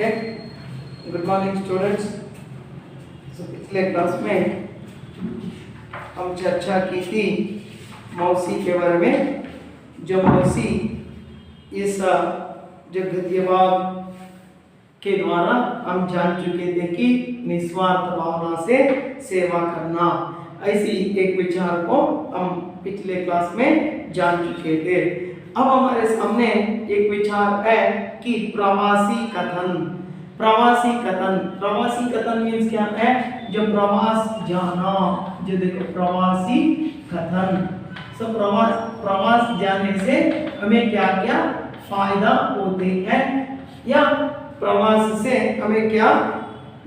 Okay, good morning students. पिछले class में हम चर्चा की थी मौसी के बारे में। जो मौसी इस जो गद्यवाद के द्वारा हम जान चुके थे कि निस्वार्थ भावना से सेवा करना, ऐसी एक विचार को हम पिछले क्लास में जान चुके थे। अब हमारे सामने एक विचार है कि प्रवासी कथन। प्रवासी कथन मीन्स क्या है? जो प्रवास जाना, जो देखो प्रवासी कथन। सो प्रवास जाने से हमें क्या क्या फायदा होते हैं, या प्रवास से हमें क्या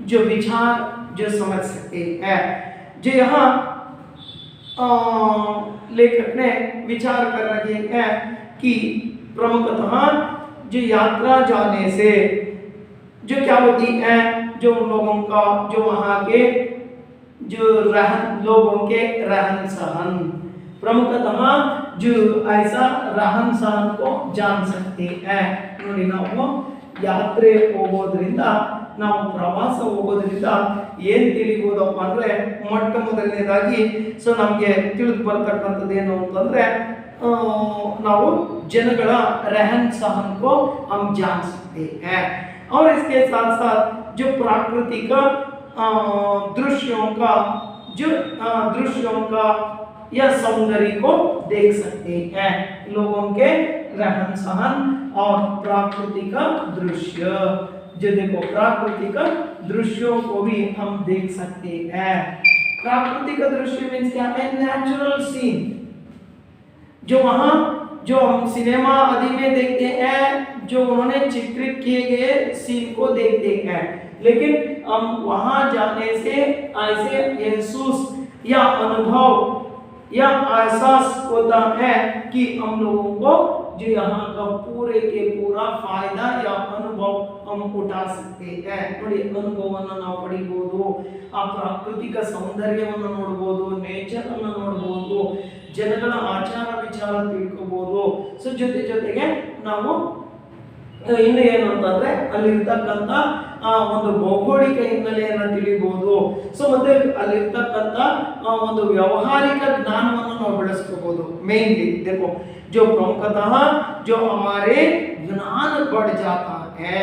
जो विचार जो समझ सकते हैं। जो यहाँ लेखक ने विचार कर रहे हैं कि प्रमुखतः जो यात्रा जाने से जो क्या होती है, जो उन लोगों का जो वहाँ के जो लोगों के रहन सहन, प्रमुखतः जो ऐसा रहन सहन को जान सकते हैं। ನೋಡಿ ನಾವು ಯಾತ್ರೆ ಹೋಗೋದ್ರಿಂದ, ನಾವು ಪ್ರವಾಸ ಹೋಗೋದ್ರಿಂದ ಏನು ತಿಳಿಬಹುದಪ್ಪ ಅಂದ್ರೆ, ಮೊಟ್ಟ ಮೊದಲನೇದಾಗಿ ನಮಗೆ ತಿಳಿದು ಬರ್ತಕ್ಕಂಥದ್ದು ಏನು ಅಂತಂದ್ರೆ, ನಾವು ಜನಗಳ रहन सहन को हम जान सकते हैं। और इसके साथ साथ जो प्राकृतिक दृश्यों का या सौंदर्य को देख सकते हैं। लोगों के रहन सहन और प्राकृतिक दृश्य, जो देखो प्राकृतिक दृश्यों को भी हम देख सकते हैं। प्राकृतिक दृश्य मीन्स क्या है? Natural scene. जो वहाँ जो हम सिनेमा आदि में देखते हैं, जो उन्होंने चित्रित किए गए सीन को देखते हैं, लेकिन हम वहाँ जाने से ऐसे महसूस या अनुभव या एहसास होता है कि हम लोगों को जो यहाँ का पूरे के पूरा फायदा या अनुभव हम उठा सकते हैं। ನೋಡಿ ಅನುಭವವನ್ನು ನಾವು ಪಡೆಯಬಹುದು, ಆ ಪ್ರಾಕೃತಿಕ ಸೌಂದರ್ಯವನ್ನು ನೋಡಬಹುದು, ನೇಚರ್ ಅನ್ನು ನೋಡಬಹುದು, ಜನಗಳ ಆಚಾರ ವಿಚಾರ ತಿಳ್ಕೋಬಹುದು। ಸೊ ಜೊತೆಗೆ ನಾವು ಇನ್ನು ಏನು ಅಂತಂದ್ರೆ ಅಲ್ಲಿರ್ತಕ್ಕಂಥ ಒಂದು ಭೌಗೋಳಿಕ ಹಿನ್ನೆಲೆಯನ್ನು ತಿಳಿಬಹುದು। ಸೊ ಮತ್ತೆ ಅಲ್ಲಿರ್ತಕ್ಕಂಥ ಒಂದು ವ್ಯಾವಹಾರಿಕ ಜ್ಞಾನವನ್ನು ನಾವು ಬೆಳೆಸ್ಕೋಬಹುದು। ಮೇನ್ಲಿ देखो जो प्रमुखतः जो हमारे ज्ञान बढ़ जाता है,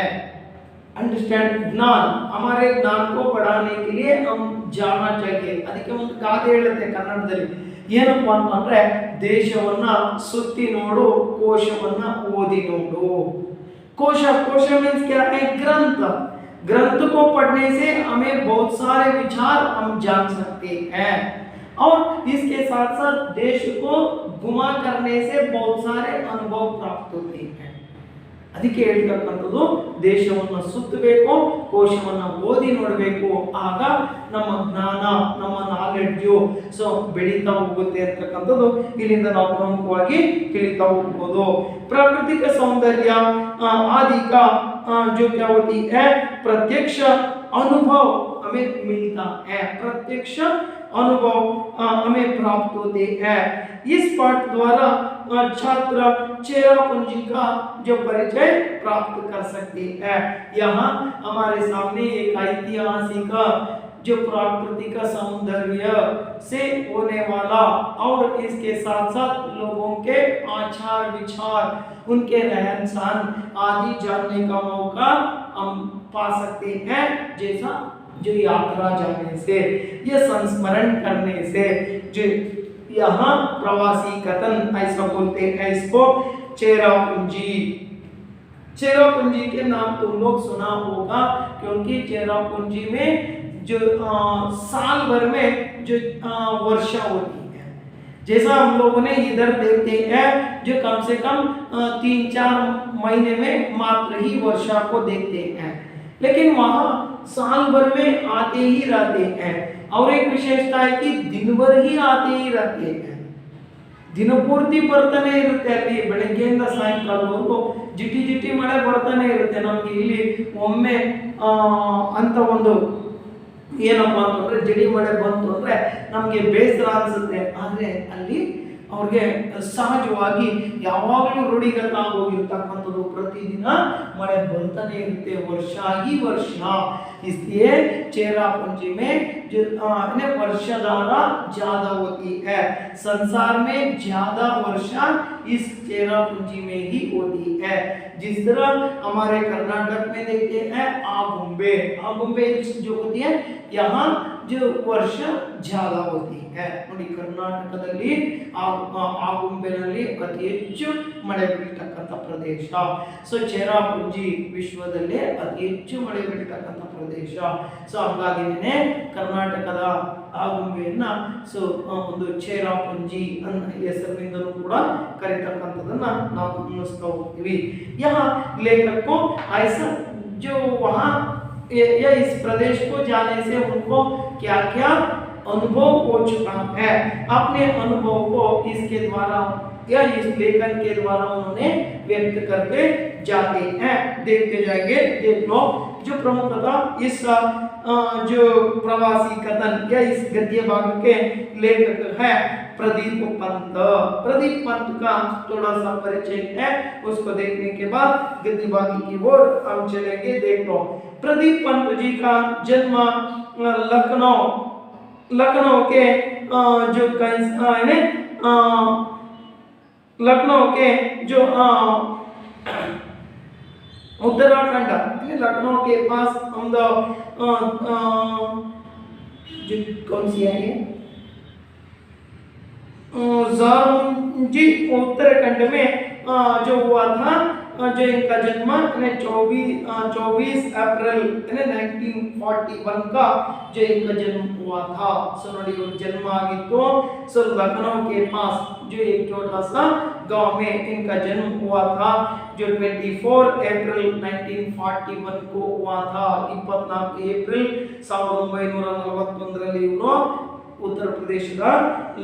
अंडरस्टैंड, ज्ञान, हमारे ज्ञान को बढ़ाने के लिए हम जाना चाहिए। ಅದಕ್ಕೆ ಒಂದು ಗಾದೆ ಹೇಳುತ್ತೆ ಕನ್ನಡದಲ್ಲಿ, ಏನಪ್ಪ ಅಂತಂದ್ರೆ, ದೇಶವನ್ನ ಸುತ್ತಿ ನೋಡು, ಕೋಶವನ್ನ ಓದಿ ನೋಡು। कोश मीन्स क्या है? ग्रंथ को पढ़ने से हमें बहुत सारे विचार हम जान सकते हैं, और इसके साथ साथ देश को घुमा करने से बहुत सारे अनुभव प्राप्त होते हैं। ಅದಕ್ಕೆ ಹೇಳ್ತಕ್ಕಂಥದ್ದು, ದೇಶವನ್ನು ಸುತ್ತಬೇಕು, ಕೋಶವನ್ನು ಓದಿ ನೋಡಬೇಕು, ಆಗ ನಮ್ಮ ಜ್ಞಾನ, ನಮ್ಮ ನಾಲೆಡ್ಜು ಬೆಳೀತಾ ಹೋಗುತ್ತೆ ಅಂತಕ್ಕಂಥದ್ದು ಇಲ್ಲಿಂದ ನಾವು ಪ್ರಮುಖವಾಗಿ ತಿಳಿತಾ ಹೋಗ್ಬೋದು। प्राकृतिक सौंदर्य आदि का जो क्या होती है, प्रत्यक्ष अनुभव हमें मिलता है, प्रत्यक्ष अनुभव हमें प्राप्त होते हैं। इस पाठ द्वारा छात्र चेरापूंजी का जो परिचय प्राप्त कर सकते हैं। यहाँ हमारे सामने एक ऐतिहासिक जो प्राकृतिक सौंदर्य से होने वाला और इसके साथ साथ लोगों के आचार विचार, उनके रहन सहन आदि जानने का मौका हम पा सकते हैं। जैसा जो यात्रा जाने से, ये संस्मरण करने से, जो यहाँ प्रवासी कथन ऐसा बोलते हैं इसको, चेरापूंजी के नाम तुम लोग सुना होगा, क्योंकि चेरापूंजी में जो साल भर में जो वर्षा होती है, जैसा हम लोगों ने इधर देखते हैं, जो कम से कम 3-4 महीने में मात्र ही वर्षा को देखते हैं, लेकिन वहाँ साल भर में आते ही रहते हैं। और एक विशेषता है कि दिन भर ही आते ही रहते हैं, ದಿನಪೂರ್ತಿ ಬರ್ತಾನೆ ಇರುತ್ತೆ। ಅಲ್ಲಿ ಬೆಳಗ್ಗೆಯಿಂದ ಸಾಯಂಕಾಲವರೆಗೂ ಜಿಟಿ ಮಳೆ ಬರ್ತಾನೆ ಇರುತ್ತೆ। ನಮಗೆ ಇಲ್ಲಿ ಒಮ್ಮೆ ಅಂತ ಒಂದು ಏನಪ್ಪ ಅಂತಂದ್ರೆ, ಜಡಿ ಮಳೆ ಬಂತು ಅಂದ್ರೆ ನಮಗೆ ಬೇಸರ ಅನ್ಸುತ್ತೆ, ಆದ್ರೆ ಅಲ್ಲಿ ಅವ್ರಿಗೆ ಸಹಜವಾಗಿ ಯಾವಾಗಲೂ ರೂಢಿಗತ ಹೋಗಿರ್ತಕ್ಕಂಥದ್ದು ಪ್ರತಿದಿನ ಮಳೆ ಬರ್ತಾನೆ ಇರುತ್ತೆ ವರ್ಷ ಈ ವರ್ಷ इसलिए चेहरा पूंजी में वर्षधारा ज्यादा होती है संसार में ज्यादा वर्षा इस चेहरा पूंजी में ही होती है जिस तरह हमारे कर्नाटक में देखते हैं आगुंबे जो होती है यहाँ जो वर्षा ज्यादा होती है ನೋಡಿ ಕರ್ನಾಟಕದಲ್ಲಿ ಆಗುಂಬೆನಲ್ಲಿ ಅತಿ ಹೆಚ್ಚು ಮಳೆ ಬೀಳತಕ್ಕಂತ ಪ್ರದೇಶ ಸೊ ಚೇರಾಪುಂಜಿ ವಿಶ್ವದಲ್ಲೇ ಅತಿ ಹೆಚ್ಚು ಮಳೆ ಬೀಳತಕ್ಕಂತ ಪ್ರದೇಶ ಸೊ ಹಾಗಾಗಿನೇ ಕರ್ನಾಟಕದ ಆಗುಂಬೆಯನ್ನ ಸೊ ಒಂದು ಚೇರಾಪುಂಜಿ ಅನ್ನೋ ಹೆಸರಿನಿಂದಲೂ ಕೂಡ ಕರೆಯತಕ್ಕಂಥದನ್ನ ನಾವು ಗಮನಿಸ್ತಾ ಹೋಗ್ತೀವಿ यहाँ लेखक को ऐसा जो वहाँ या इस प्रदेश को जाने से उनको क्या क्या अनुभव हो चुका है अपने अनुभव को इसके द्वारा या इस लेखन के द्वारा उन्होंने व्यक्त करके जाते हैं देखते जाएंगे देख लो जो प्रमुखतः इस जो प्रवासी कथन या इस गद्य भाग के लेखक है प्रदीप पंत का थोड़ा सा परिचय है उसको देखने के बाद गद्य भाग की ओर हम चलेंगे देख लो प्रदीप पंत जी का जन्म लखनऊ के जो लखनऊ के जो उत्तराखंड लखनऊ के पास जो कौन सी है ये जी उत्तराखंड में जो हुआ था जो इनका जन्म 24 अप्रैल 1941 का जो इनका जन्म हुआ था सो ನೋಡಿ ಇವರು ಜನ್ಮ ಆಗಿತ್ತು सो लखनऊ के पास जो एक छोटा सा गांव में इनका जन्म हुआ था जो 24 अप्रैल 1941 को हुआ था 24 ಏಪ್ರಿಲ್ 1941 ರಲ್ಲಿ ಇವರು उत्तर ಪ್ರದೇಶದ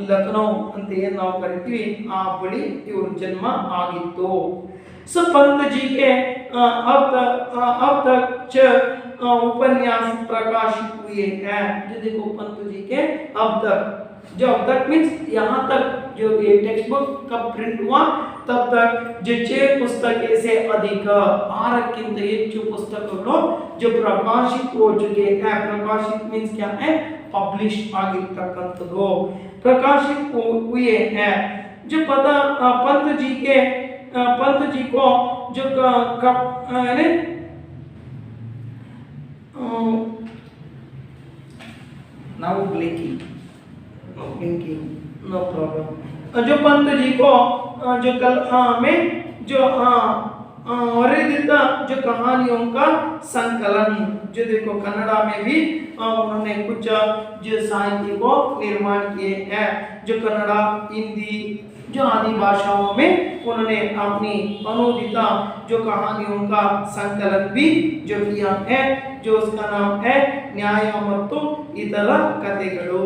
ಲಖನೌ ಅಂತ ಏನು ನಾವು ಕರಿತೀವಿ ಆ ಬಳಿ ಇವರು ಜನ್ಮ ಆಗಿತ್ತು सो पंत जी के अब तक उपन्यास प्रकाशित हुए हैं जो देखो पंत जी के अब तक मीन्स यहाँ तक जो ये टेक्स्ट बुक का प्रिंट हुआ तब तक जो 6 पुस्तकें से अधिक 6क्ಕಿಂತ ಹೆಚ್ಚು ಪುಸ್ತಕಗಳು जो प्रकाशित हो चुके हैं प्रकाशित मीन्स क्या है पब्लिश ಆಗಿರತಕ್ಕಂತದ್ದು प्रकाशित हुए हैं जो पता पंत जी को जो now blinking no problem जो पंत जी को जो कल में जो वरिदित जो कहानियों का संकलन जो देखो कन्नड़ा में भी उन्होंने कुछ जो साहित्य को निर्माण किए हैं जो कन्नड़ा हिंदी जो आदि भाषाओं में उन्होंने अपनी अनुदित जो कहानियों का संकलन भी जो किया है जो उसका नाम है न्याय ಮತ್ತು इतर कथेಗಳು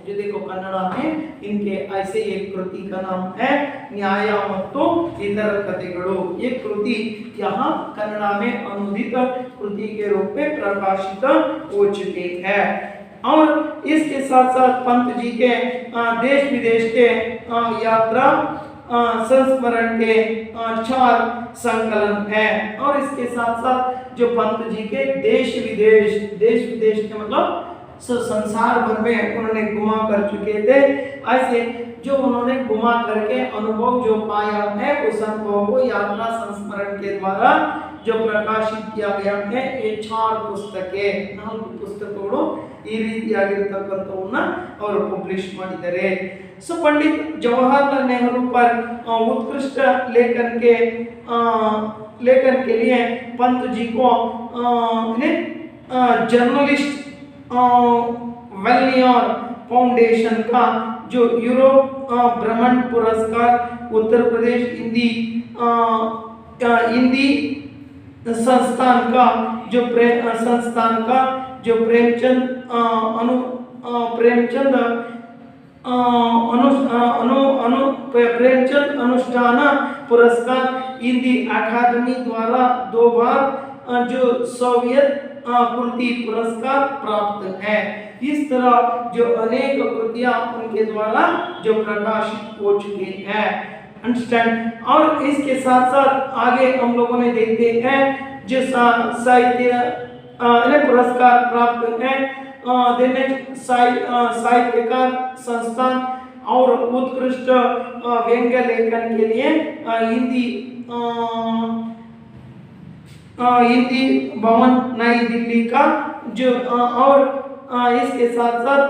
जो देखो कन्नड़ा में इनके ऐसे एक कृति का नाम है न्याय ಮತ್ತು इतर कथेಗಳು ये कृति यहाँ कन्नड़ा में अनुदित कृति के रूप में प्रकाशित हो चुके हैं और इसके साथ साथ पंत जी के देश विदेश के यात्रा संस्मरण के 4 संकलन हैं और इसके साथ साथ जो पंत जी के देश विदेश के मतलब संसार भर में उन्होंने घुमा कर चुके थे ऐसे जो उन्होंने घुमा करके अनुभव जो पाया है उस अनुभव को यात्रा संस्मरण के द्वारा जो प्रकाशित किया गया है ये 4 पुस्तकें 4 पुस्तकಗಳು ಈ ರೀತಿಯಾಗಿರತಕ್ಕಂತವನ್ನ ಅವರು ಪಬ್ಲಿಷ್ ಮಾಡಿದ್ದಾರೆ सो पंडित जवाहरलाल नेहरू पर उत्कृष्ट लेखन के लिए पंत जी को जर्नलिस्ट वेलनियर फाउंडेशन का जो यूरोप भ्रमण पुरस्कार उत्तर प्रदेश हिंदी संस्थान का जो प्रेमचंद अनुष्ठान पुरस्कार हिंदी अकादमी द्वारा 2 बार जो सोवियत कृति पुरस्कार प्राप्त है। इस तरह जो अनेक कृतियां उनके द्वारा जो प्रकाशित हो चुके हैं, अंडरस्टैंड। और इसके साथ साथ आगे हम लोगों ने देखते हैं जो साहित्य पुरस्कार प्राप्त है, साहित्यकार संस्थान और उत्कृष्ट व्यंग्य लेखन के लिए हिंदी भवन नई दिल्ली का जो और इसके साथ साथ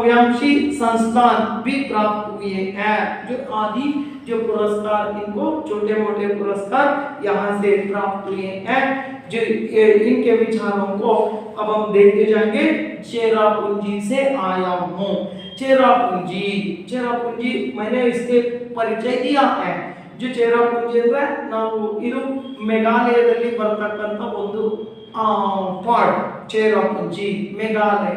व्यामशी संस्थान भी प्राप्त हुए हैं। जो आदि जो पुरस्कार, इनको छोटे मोटे पुरस्कार यहाँ से प्राप्त हुए हैं। जो इनके विचारों को अब हम देखते जाएंगे। चेरापूंजी से आया हूँ। चेरापूंजी मैंने इसके परिचय दिया है। जो चेरापूंजी ಅಂದ್ರೆ ನಾವು ಇದು ಮೇಘಾಲಯದಲ್ಲಿ ಬರತಕ್ಕಂತ ಒಂದು ಪಾರ್ಟ್ चेरापूंजी मेघालय।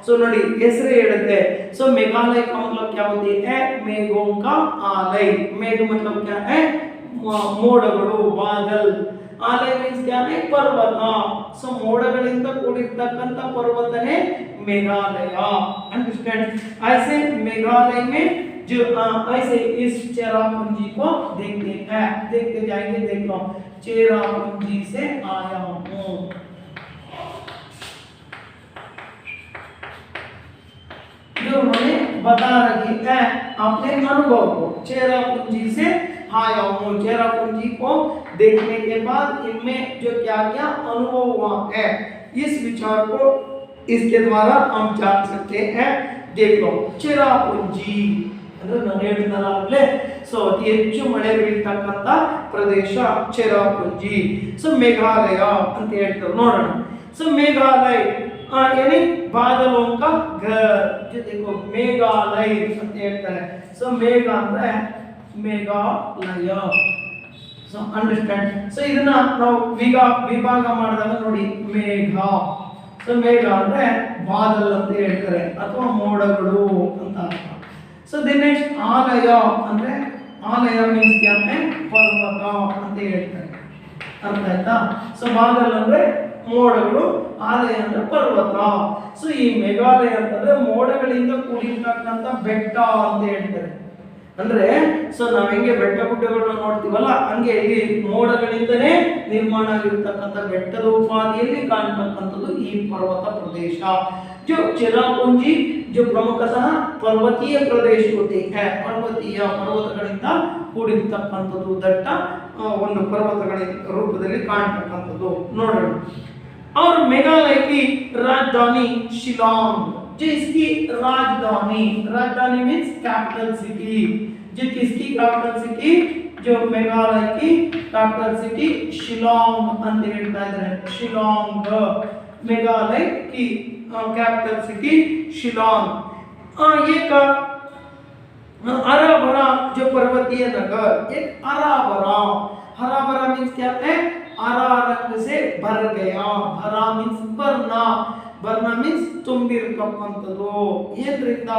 सो ನೋಡಿ ಹೆಸರು ಹೇಳುತ್ತೆ। सो मेघालय का मतलब क्या होती है? मेघों का आलय। मेघ मतलब क्या है? ಮೋಡಗಳು, बादल। आलय मीन्स क्या है? पर्वत। सो ಮೋಡಗಳಿಂದ ಕೂಡಿರತಕ್ಕಂತ पर्वतನೇ मेघालय। अंडरस्टैंड? ऐसे मेघालय में जो ऐसे इस चेरापूंजी को देखते हैं, देखते जाएंगे। देख लो, चेरापूंजी से आया हूँ। जो उन्होंने बता रही है अपने अनुभव को। चेरापूंजी से आया हूँ। चेरापूंजी को देखने के बाद इनमें जो क्या क्या अनुभव हुआ है, इस विचार को इसके द्वारा हम जान सकते हैं। देख लो, चेरापूंजी ಅಂದ್ರೆ ನಾನು ಹೇಳಿದ್ನಲ್ಲ, ಸೊ ಅತಿ ಹೆಚ್ಚು ಮಳೆ ಬೀಳ್ತಕ್ಕಂತ ಪ್ರದೇಶ चेरापूंजी। ಸೊ ಮೇಘಾಲಯ ಅಂತ ಹೇಳ್ತಾರೆ, ನೋಡೋಣ। ಸೊ ಮೇಘಾಲಯ यानी बादलों का घर। जो देखो मेघालय ಅಂತ ಹೇಳ್ತಾರೆ। ಸೊ ಮೇಘ ಅಂದ್ರೆ ಮೇಘಾಲಯ। So understand? ಸೊ ಇದನ್ನ ನಾವು ವಿಭಾಗ ಮಾಡಿದಾಗ ನೋಡಿ, ಮೇಘ। ಸೊ ಮೇಘ ಅಂದ್ರೆ ಬಾದಲ್ ಅಂತ ಹೇಳ್ತಾರೆ ಅಥವಾ ಮೋಡಗಳು ಅಂತ ಅರ್ಥ। ಸೊ ನೆಕ್ಸ್ಟ್ ಆಲಯ ಅಂದ್ರೆ, ಆಲಯ ಮೀನ್ಸ್ क्या है? पर्वत ಅಂತ ಹೇಳ್ತಾರೆ। ಅರ್ಥ ಆಯ್ತಾ? ಸೊ ಬಾದಲ್ ಅಂದ್ರೆ ಮೋಡಗಳು, ಆಲಯ ಅಂದ್ರೆ ಪರ್ವತ। ಸೊ ಈ ಮೇಘಾಲಯ ಅಂತಂದ್ರೆ ಮೋಡಗಳಿಂದ ಕೂಡಿರ್ತಕ್ಕಂತ ಬೆಟ್ಟ ಅಂತ ಹೇಳ್ತಾರೆ। ಅಂದ್ರೆ ಸೊ ನಾವ್ ಹೆಂಗೆ ಬೆಟ್ಟ ಗುಡ್ಡಗಳನ್ನ ನೋಡ್ತೀವಲ್ಲ, ಹಂಗೆ ಇಲ್ಲಿ ಮೋಡಗಳಿಂದನೇ ನಿರ್ಮಾಣ ಆಗಿರ್ತಕ್ಕಂಥ ಬೆಟ್ಟದ ಉಪಾದಿಯಲ್ಲಿ ಕಾಣ್ತಕ್ಕಂಥದ್ದು ಈ ಪರ್ವತ ಪ್ರದೇಶ। जो चेरापूंजी जो प्रमुखतः पर्वतीय प्रदेश होते हैं, पर्वतीय पर्वतಗಳಿಂದ ಕೂಡಿರ್ತಕ್ಕಂಥದ್ದು, ದಟ್ಟ ಒಂದು ಪರ್ವತಗಳ ರೂಪದಲ್ಲಿ ಕಾಣ್ತಕ್ಕಂಥದ್ದು ನೋಡೋಣ। और मेघालय की राजधानी शिलांग, जो इसकी राजधानी मीन्स कैपिटल सिटी। जो किसकी कैपिटल सिटी? जो मेघालय की कैपिटल सिटी शिलांग ಅಂತ ಹೇಳ್ತಾ ಇದ್ದಾರೆ। ಶಿಲಾಂಗ್ मेघालय की कैपिटल सिटी शिलांग। एक हरा भरा जो पर्वतीय नगर, एक हरा भरा मीन्स क्या है? हरा रंग से भर गया। भरा मीन्स ಭರ್ನ ಮೀನ್ಸ್ ತುಂಬಿರತಕ್ಕಂಥದ್ದು ಏನ್ರಿಂದ?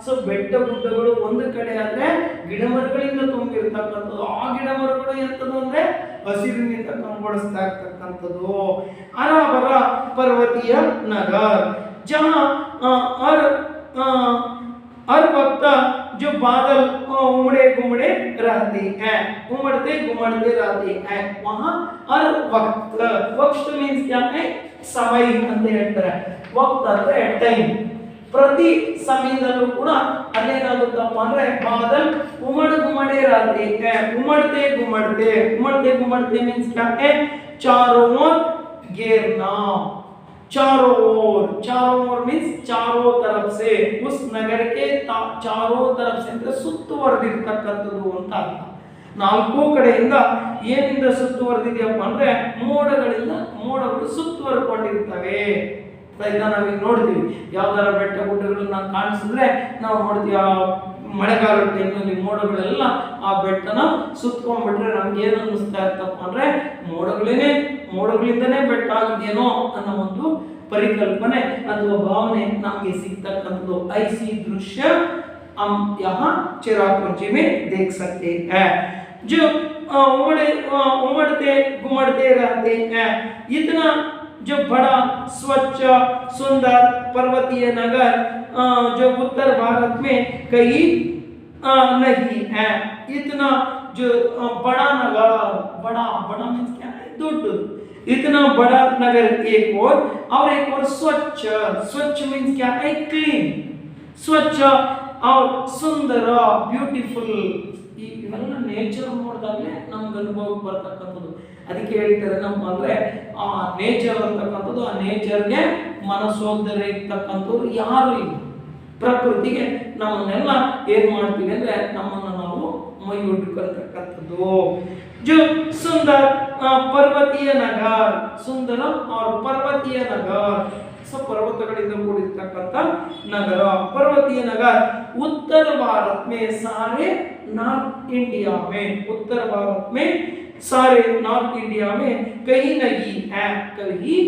ಸೊ ಬೆಟ್ಟ ಗುಡ್ಡಗಳು ಒಂದು ಕಡೆ ಆದ್ರೆ ಗಿಡ ಮರಗಳಿಂದ ತುಂಬಿರತಕ್ಕಂಥದ್ದು, ಆ ಗಿಡ ಮರಗಳು ಎಂತದ್ದು ಅಂದ್ರೆ ಹಸಿರಿನಿಂದ ಕಂಗೊಳಿಸ್ತಾ ಇರ್ತಕ್ಕಂಥದ್ದು। ಹರ पर्वतीय नगर जहाँ हर वक्त जो बादल उमड़े घुमड़े रहते हैं, उमड़ते घुमड़ते रहते हैं, वहाँ हर वक्त मीन्स क्या है? समय ಅಂತ ಹೇಳ್ತಾರೆ। ವಕ್ತ ಅಂದ್ರೆ ಟೈಮ್। ಪ್ರತಿ ಸಮಯದಲ್ಲೂ ಕೂಡ ಅಲ್ಲೇನಾಗುತ್ತಪ್ಪ ಅಂದ್ರೆ ಬಾದಲ್ उमड़े रहते हैं, उमड़ते घुमड़ते मीन्स क्या है? चारों ओर घेरना। चारों ओर मीन्स चारों तरफ से, उस नगर के चारों तरफ से ಅಂದ್ರೆ ಸುತ್ತುವರೆದಿರ್ತಕ್ಕಂಥದ್ದು ಅಂತ ಅರ್ಥ। ನಾಲ್ಕು ಕಡೆಯಿಂದ ಏನಿಂದ ಸುತ್ತುವರೆದಿದೆಯಪ್ಪ ಅಂದ್ರೆ ಮೋಡಗಳು ಸುತ್ತುವರೆಕೊಂಡಿರ್ತವೆ। ಆಯ್ತಾ? ನಾವೀಗ ನೋಡ್ತೀವಿ ಯಾವ್ದಾರ ಬೆಟ್ಟ ಗುಡ್ಡಗಳನ್ನ ಕಾಣಿಸಿದ್ರೆ ನಾವು ನೋಡ್ತೀವಿ, ಆ ಮಳೆಗಾಲದ ಟೈಮ್ನಲ್ಲಿ ಮೋಡಗಳೆಲ್ಲ ಆ ಬೆಟ್ಟನ ಸುತ್ತಕೊಂಡ್ಬಿಟ್ರೆ ನಮ್ಗೆ ಏನು ಅನ್ನಿಸ್ತಾ ಇರ್ತಪ್ಪ ಅಂದ್ರೆ ಮೋಡಗಳಿಂದನೇ ಬೆಟ್ಟ ಆಗಿದೆಯೇನೋ ಅನ್ನೋ ಒಂದು ಪರಿಕಲ್ಪನೆ ಅಥವಾ ಭಾವನೆ ನಮಗೆ ಸಿಗ್ತಕ್ಕಂಥದ್ದು। ಐಸಿ ದೃಶ್ಯ हम यहाँ चेरापूंजी में देख सकते हैं। जो उमड़ते घुमड़ते रहते हैं। इतना जो बड़ा स्वच्छ सुंदर पर्वतीय नगर जो उत्तर भारत में कहीं नहीं है। इतना जो बड़ा नगर, बड़ा बड़ा मीन्स क्या है, दुड, इतना बड़ा नगर एक और एक और स्वच्छ, स्वच्छ मीन्स क्या है, क्लीन, स्वच्छ और सुंदर ब्यूटीफुल। ಇವೆಲ್ಲ ನೇಚರ್ ನೋಡಿದಾಗಲೇ ನಮ್ಗೆ ಅನುಭವಕ್ಕೆ ಬರ್ತಕ್ಕಂಥದ್ದು. ಅದಕ್ಕೆ ಹೇಳ್ತಾರೆ ನಮ್ಮ ಅಂದ್ರೆ ಆ ನೇಚರ್ ಅಂತಕ್ಕಂಥದ್ದು, ಆ ನೇಚರ್ಗೆ ಮನಸೋದರ ಇರ್ತಕ್ಕಂಥವ್ರು ಯಾರು ಇಲ್ಲ. ಪ್ರಕೃತಿಗೆ ನಮ್ಮನ್ನೆಲ್ಲ ಏನ್ ಮಾಡ್ತೀವಿ ಅಂದ್ರೆ ನಮ್ಮನ್ನು ನಾವು ಮೈ ಒಡ್ಕೊಳ್ತಕ್ಕಂಥದ್ದು. जो सुंदर पर्वतीय नगर, सुंदर और पर्वतीय नगर, सब पर्वतಗಳಿಂದ ಕೂಡಿರ್ತಕ್ಕಂಥ नगर, पर्वतीय नगर उत्तर भारत में सारे नॉर्थ इंडिया में, उत्तर भारत में सारे नॉर्थ इंडिया में कहीं नहीं है. कहीं